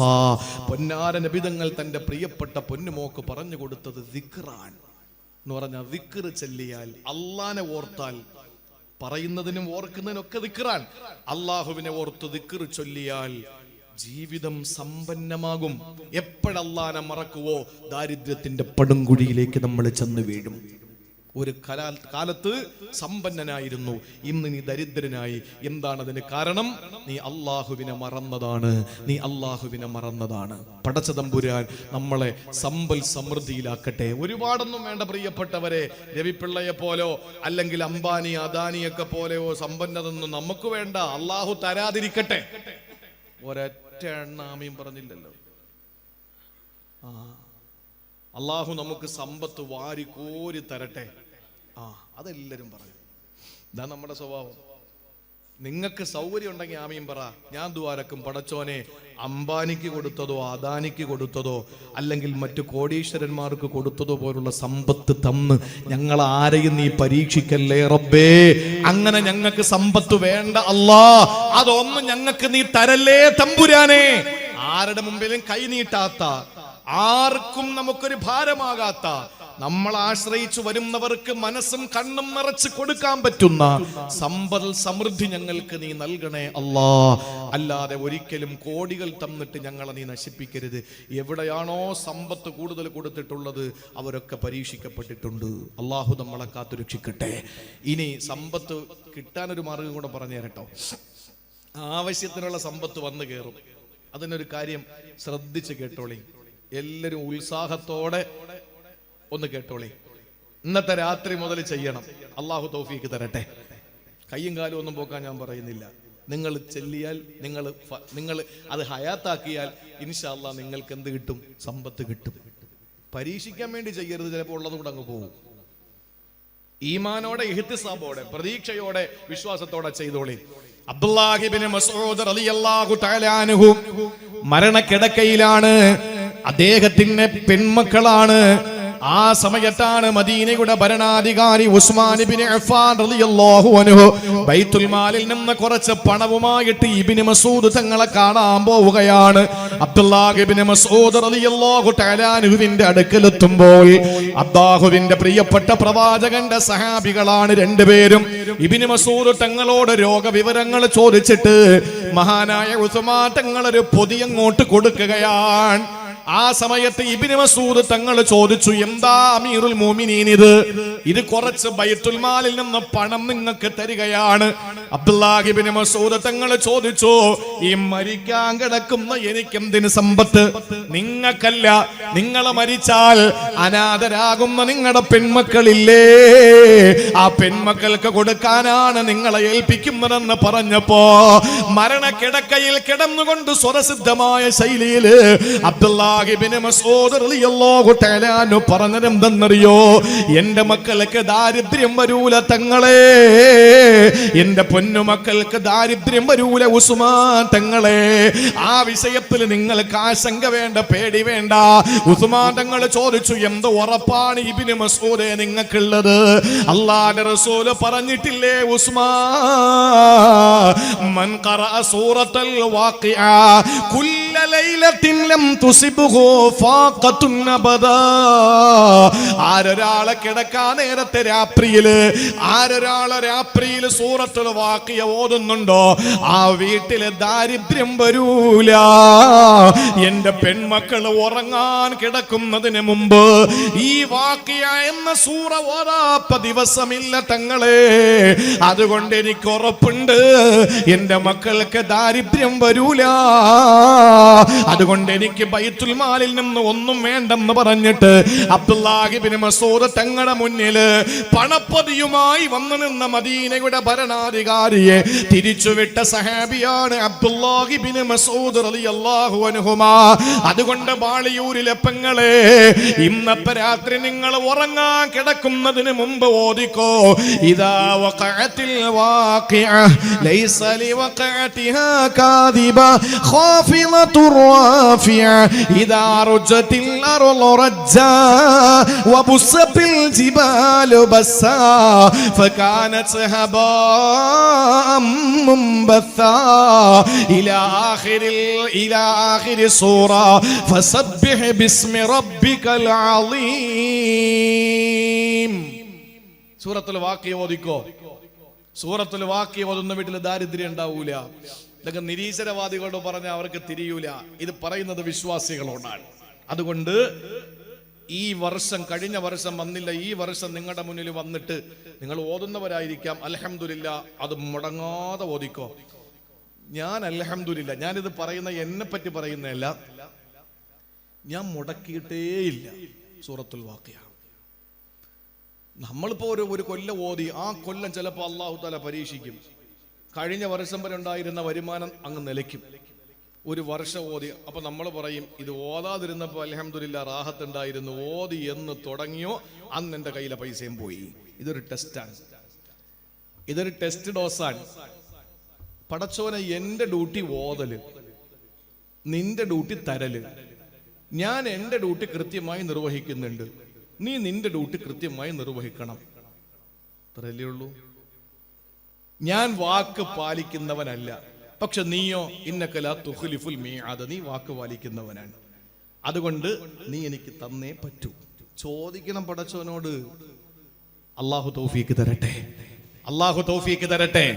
പൊന്നാര നബി തങ്ങൾ തന്റെ പ്രിയപ്പെട്ട പൊന്നുമോക്ക് പറഞ്ഞു കൊടുത്തത് ദിക്റാണ്. എന്ന് പറഞ്ഞാൽ ദിക്ർ ചൊല്ലിയാൽ, അള്ളാനെ ഓർത്താൽ, പറയുന്നതിനും ഓർക്കുന്നതിനും ഒക്കെ ദിക്റാൻ. അള്ളാഹുവിനെ ഓർത്ത് ദിക്ർ ചൊല്ലിയാൽ ജീവിതം സമ്പന്നമാകും. എപ്പോഴല്ലാനെ മറക്കുവോ ദാരിദ്ര്യത്തിന്റെ പടുംകുഴിയിലേക്ക് നമ്മൾ ചെന്ന് വീഴും. ഒരു കാലത്ത് സമ്പന്നനായിരുന്നു, ഇന്ന് നീ ദരിദ്രനായി. എന്താണ് അതിന് കാരണം? നീ അള്ളാഹുവിനെ മറന്നതാണ്. നീ അള്ളാഹുവിനെ മറന്നതാണ്. പടച്ച തമ്പുരാൻ നമ്മളെ സമ്പൽ സമൃദ്ധിയിലാക്കട്ടെ. ഒരുപാടൊന്നും വേണ്ട പ്രിയപ്പെട്ടവരെ. രവിപിള്ളയെ പോലോ അല്ലെങ്കിൽ അംബാനി അദാനിയൊക്കെ പോലെയോ സമ്പന്നതൊന്നും നമുക്ക് വേണ്ട. അള്ളാഹു തരാതിരിക്കട്ടെ. ഒരൊറ്റ എണ്ണാമയും പറഞ്ഞില്ലല്ലോ. അള്ളാഹു നമുക്ക് സമ്പത്ത് വാരിക്കോരി തരട്ടെ. അതെല്ലാരും പറയും. ഇതാ നമ്മുടെ സ്വഭാവം. നിങ്ങൾക്ക് സൗകര്യം ഉണ്ടെങ്കിൽ ആമീൻ പറ. ഞാൻ ദ്വാരക്കും, പടച്ചോനെ അംബാനിക്ക് കൊടുത്തതോ അദാനിക്ക് കൊടുത്തതോ അല്ലെങ്കിൽ മറ്റു കോടീശ്വരന്മാർക്ക് കൊടുത്തതോ പോലുള്ള സമ്പത്ത് തന്ന് ഞങ്ങൾ ആരെയും നീ പരീക്ഷിക്കല്ലേ റബ്ബേ. അങ്ങനെ ഞങ്ങൾക്ക് സമ്പത്ത് വേണ്ട അല്ലാ. അതൊന്നും ഞങ്ങൾക്ക് നീ തരല്ലേ തമ്പുരാനെ. ആരുടെ മുമ്പിലും കൈനീട്ടാത്ത, ആർക്കും നമുക്കൊരു ഭാരമാകാത്ത, നമ്മൾ ആശ്രയിച്ചു വരുന്നവർക്ക് മനസ്സും കണ്ണും നിറച്ച് കൊടുക്കാൻ പറ്റുന്ന സമ്പൽ സമൃദ്ധി ഞങ്ങൾക്ക് നീ നൽകണേ അല്ലാ. അല്ലാതെ ഒരിക്കലും കോടികൾ തന്നിട്ട് ഞങ്ങളെ നീ നശിപ്പിക്കരുത്. എവിടെയാണോ സമ്പത്ത് കൂടുതൽ കൊടുത്തിട്ടുള്ളത് അവരൊക്കെ പരീക്ഷിക്കപ്പെട്ടിട്ടുണ്ട്. അള്ളാഹു നമ്മളെ കാത്തുരക്ഷിക്കട്ടെ. ഇനി സമ്പത്ത് കിട്ടാനൊരു മാർഗം കൂടെ പറഞ്ഞു തരട്ടോ. ആവശ്യത്തിനുള്ള സമ്പത്ത് വന്നു കയറും. അതിനൊരു കാര്യം ശ്രദ്ധിച്ച് കേട്ടോളി. എല്ലാവരും ഉത്സാഹത്തോടെ ഒന്ന് കേട്ടോളി. ഇന്നത്തെ രാത്രി മുതൽ ചെയ്യണം. അള്ളാഹു തൗഫീക്ക് തരട്ടെ. കയ്യും കാലും ഒന്നും പോക്കാൻ ഞാൻ പറയുന്നില്ല. നിങ്ങൾ ചെല്ലിയാൽ, നിങ്ങൾ അത് ഹയാത്താക്കിയാൽ ഇൻഷാ അല്ലാഹ് നിങ്ങൾക്ക് എന്ത് കിട്ടും? സമ്പത്ത് കിട്ടും. പരീക്ഷിക്കാൻ വേണ്ടി ചെയ്യരുത്. ചിലപ്പോൾ ഉള്ളത് കൂടെ അങ്ങ് പോകും. ഈമാനോടെ, ഇഹ്തിസാബോടെ, പ്രതീക്ഷയോടെ, വിശ്വാസത്തോടെ ചെയ്തോളി. അബ്ദുല്ലാഹി ഇബ്നു മസ്ഊദ് റളിയല്ലാഹു തആല അൻഹു മരണക്കിടക്കയിലാണ്. അദ്ദേഹത്തിന്റെ പെൺമക്കളാണ്. ആ സമയത്താണ് മദീനയുടെ ഭരണാധികാരി ഉസ്മാൻ ഇബ്നു അഫ്ഫാൻ റളിയല്ലാഹു അൻഹു ബൈത്തുൽ മാലിൽ നിന്ന് കുറച്ച് പണവുമായിട്ട് ഇബ്നു മസ്ഊദ് തങ്ങളെ കാണാൻ പോവുകയാണ്. അബ്ദുല്ലാഹി ഇബ്നു മസ്ഊദ് റളിയല്ലാഹു തആല അൻഹുവിന്റെ അടുക്കലെത്തുമ്പോൾ അല്ലാഹുവിന്റെ പ്രിയപ്പെട്ട പ്രവാചകന്റെ സഹാബികളാണ് രണ്ടുപേരും. ഇബ്നു മസ്ഊദ് തങ്ങളോട് രോഗവിവരങ്ങൾ ചോദിച്ചിട്ട് മഹാനായ ഉസ്മാൻ തങ്ങൾ ഒരു പൊതി അങ്ങോട്ട് കൊടുക്കുകയാണ്. ആ സമയത്ത് ഇബ്നു മസ്ഊദ് തങ്ങൾ ചോദിച്ചു, എന്താ അമീറുൽ മുഅ്മിനീൻ ഇത് കുറച്ച് ബൈത്തുൽ മാലിൽ നിന്ന് പണം നിങ്ങൾക്ക് തരികയാണ്. അബ്ദുല്ലാഹി ഇബ്നു മസ്ഊദ് തങ്ങൾ ചോദിച്ചു, ഈ മരിക്കാൻ കിടക്കുന്ന എനിക്കെന്തിന് സമ്പത്ത്? നിങ്ങൾക്കല്ല, നിങ്ങൾ മരിച്ചാൽ അനാഥരാകുന്ന നിങ്ങളുടെ പെൺമക്കളില്ലേ, ആ പെൺമക്കൾക്ക് കൊടുക്കാനാണ് നിങ്ങളെ ഏൽപ്പിക്കുന്നതെന്ന് പറഞ്ഞപ്പോ മരണക്കിടക്കയിൽ കിടന്നുകൊണ്ട് സ്വരസിദ്ധമായ ശൈലിയിൽ അബ്ദുല്ലാഹി ഇബ്നു മസ്ഊദ് റളിയല്ലാഹു തആല അൻഹു പറഞ്ഞതെന്തെന്നറിയോ? എന്റെ മക്കൾക്ക് ദാരിദ്ര്യം വരൂല തങ്ങളെ, എന്റെ പൊന്നുമക്കൾക്ക് ദാരിദ്ര്യം വരൂല ഉസ്മാൻ തങ്ങളെ. ആ വിഷയത്തിൽ നിങ്ങൾക്ക് ആശങ്ക വേണ്ട, പേടി വേണ്ട. ഉസ്മാൻ തങ്ങൾ ചോദിച്ചു, എന്ത് ഉറപ്പാണ് ഇബ്നു മസ്ഊദേ നിങ്ങൾക്കുള്ളത്? അല്ലാഹുവിന്റെ റസൂൽ പറഞ്ഞിട്ടില്ലേ ഉസ്മാൻ, മൻ ഖറഅ സൂറത്തുൽ വാഖിഅ കുല്ല ലൈലത്തിൻ ലം തുസിബ് ആരൊരാളെ കിടക്കാൻ നേരത്തെ രാത്രിയിൽ സൂറത്തുൽ വാഖിയ ഓതുന്നുണ്ടോ ആ വീട്ടില് ദാരിദ്ര്യം വരൂല. എന്റെ പെൺമക്കൾ ഉറങ്ങാൻ കിടക്കുന്നതിന് മുമ്പ് ഈ വാഖിയ എന്ന സൂറ ഓതാത്ത ദിവസമില്ല തങ്ങളെ. അതുകൊണ്ട് എനിക്ക് ഉറപ്പുണ്ട് എന്റെ മക്കൾക്ക് ദാരിദ്ര്യം വരൂല. അതുകൊണ്ട് എനിക്ക് ബൈത്തുൽ മാലിൽ നിന്ന് ഒന്നും വേണ്ടെന്ന് പറഞ്ഞിട്ട് അബ്ദുല്ലാഹി ഇബ്നു മസ്ഊദ് തങ്ങളുടെ മുന്നിൽ പണപ്പൊതിയുമായി വന്നു നിന്ന മദീനയുടെ ഭരണാധികാരിയെ തിരിച്ചുവിട്ട സഹാബിയാണ് അബ്ദുല്ലാഹി ഇബ്നു മസ്ഊദ് റളിയല്ലാഹു അൻഹുമാ. അതുകൊണ്ട് ബാളിയൂരിലെ പെങ്ങളെ, ഇന്നത്തെ രാത്രി നിങ്ങൾ ഉറങ്ങാൻ കിടക്കുന്നതിന് മുമ്പ് ഓദിക്കോ, ഇദാ വഖഅത്തിൽ വാഖിഅ ലൈസ ലിവഖഅതിഹാ കാദിബ ഖാഫിളത്തുർ റാഫിഅ ഇദാ റുജത്തിൽ അർളു റജ്ജാ വബുസത്തിൽ ജിബാലു ബസ്സാ ഫകാനത് ഹബാഅം മുംബത്താ ഇലാ ആഖിരി സൂറ ഫസബ്ബിഹ് ബിസ്മി റബ്ബികൽ അളീം. സൂറത്തുൽ വാഖിയ ഓതിക്കോ. സൂറത്തുൽ വാഖിയ ഓതുന്ന വീട്ടിൽ ദാരിദ്ര്യം ഉണ്ടാവൂല. ഇതൊക്കെ നിരീശ്വരവാദികളോട് പറഞ്ഞാൽ അവർക്ക് തിരിയൂല. ഇത് പറയുന്നത് വിശ്വാസികളോടാണ്. അതുകൊണ്ട് ഈ വർഷം, കഴിഞ്ഞ വർഷം വന്നില്ല, ഈ വർഷം നിങ്ങളുടെ മുന്നിൽ വന്നിട്ട് നിങ്ങൾ ഓതുന്നവരായിരിക്കാം. അൽഹംദുലില്ലാ, അത് മുടങ്ങാതെ ഓതിക്കോ. ഞാൻ അൽഹംദുലില്ലാ, ഞാനിത് പറയുന്ന എന്നെ പറ്റി പറയുന്നതല്ല, ഞാൻ മുടക്കിയിട്ടേയില്ല സൂറത്തുൽ വാഖിയ. നമ്മളിപ്പോ ഒരു കൊല്ലം ഓതി, ആ കൊല്ലം ചിലപ്പോൾ അല്ലാഹു തആല പരീക്ഷിക്കും. കഴിഞ്ഞ വർഷം വരെ ഉണ്ടായിരുന്ന വരുമാനം അങ്ങ് നിലയ്ക്കും. ഒരു വർഷം ഓതി, അപ്പൊ നമ്മൾ പറയും ഇത് ഓതാതിരുന്നപ്പോൾ അൽഹംദുലില്ലാ റാഹത്ത് ഉണ്ടായിരുന്നു, ഓതി എന്ന് തുടങ്ങിയോ അന്ന് എൻ്റെ കയ്യിലെ പൈസയും പോയി. ഇതൊരു ടെസ്റ്റാണ്, ഇതൊരു ടെസ്റ്റ് ഡോസാണ്. പടച്ചോനെ, എൻ്റെ ഡ്യൂട്ടി ഓതല്, നിന്റെ ഡ്യൂട്ടി തരല്. ഞാൻ എൻ്റെ ഡ്യൂട്ടി കൃത്യമായി നിർവഹിക്കുന്നുണ്ട്, നീ നിന്റെ ഡ്യൂട്ടി കൃത്യമായി നിർവഹിക്കണം. അത്രയല്ലേ ഉള്ളൂ. ഞാൻ വാക്ക് പാലിക്കുന്നവനല്ല, പക്ഷെ നീയോ ഇന്നക ലാ തുഖ്ലിഫുൽ മീആദ, നീ വാക്ക് പാലിക്കുന്നവനാണ്. അതുകൊണ്ട് നീ എനിക്ക് തന്നേ പറ്റൂ. ചോദിക്കണം പടച്ചവനോട്. അല്ലാഹു തൗഫീക്ക് തരട്ടെ, അല്ലാഹു തൗഫീക്ക് തരട്ടെ.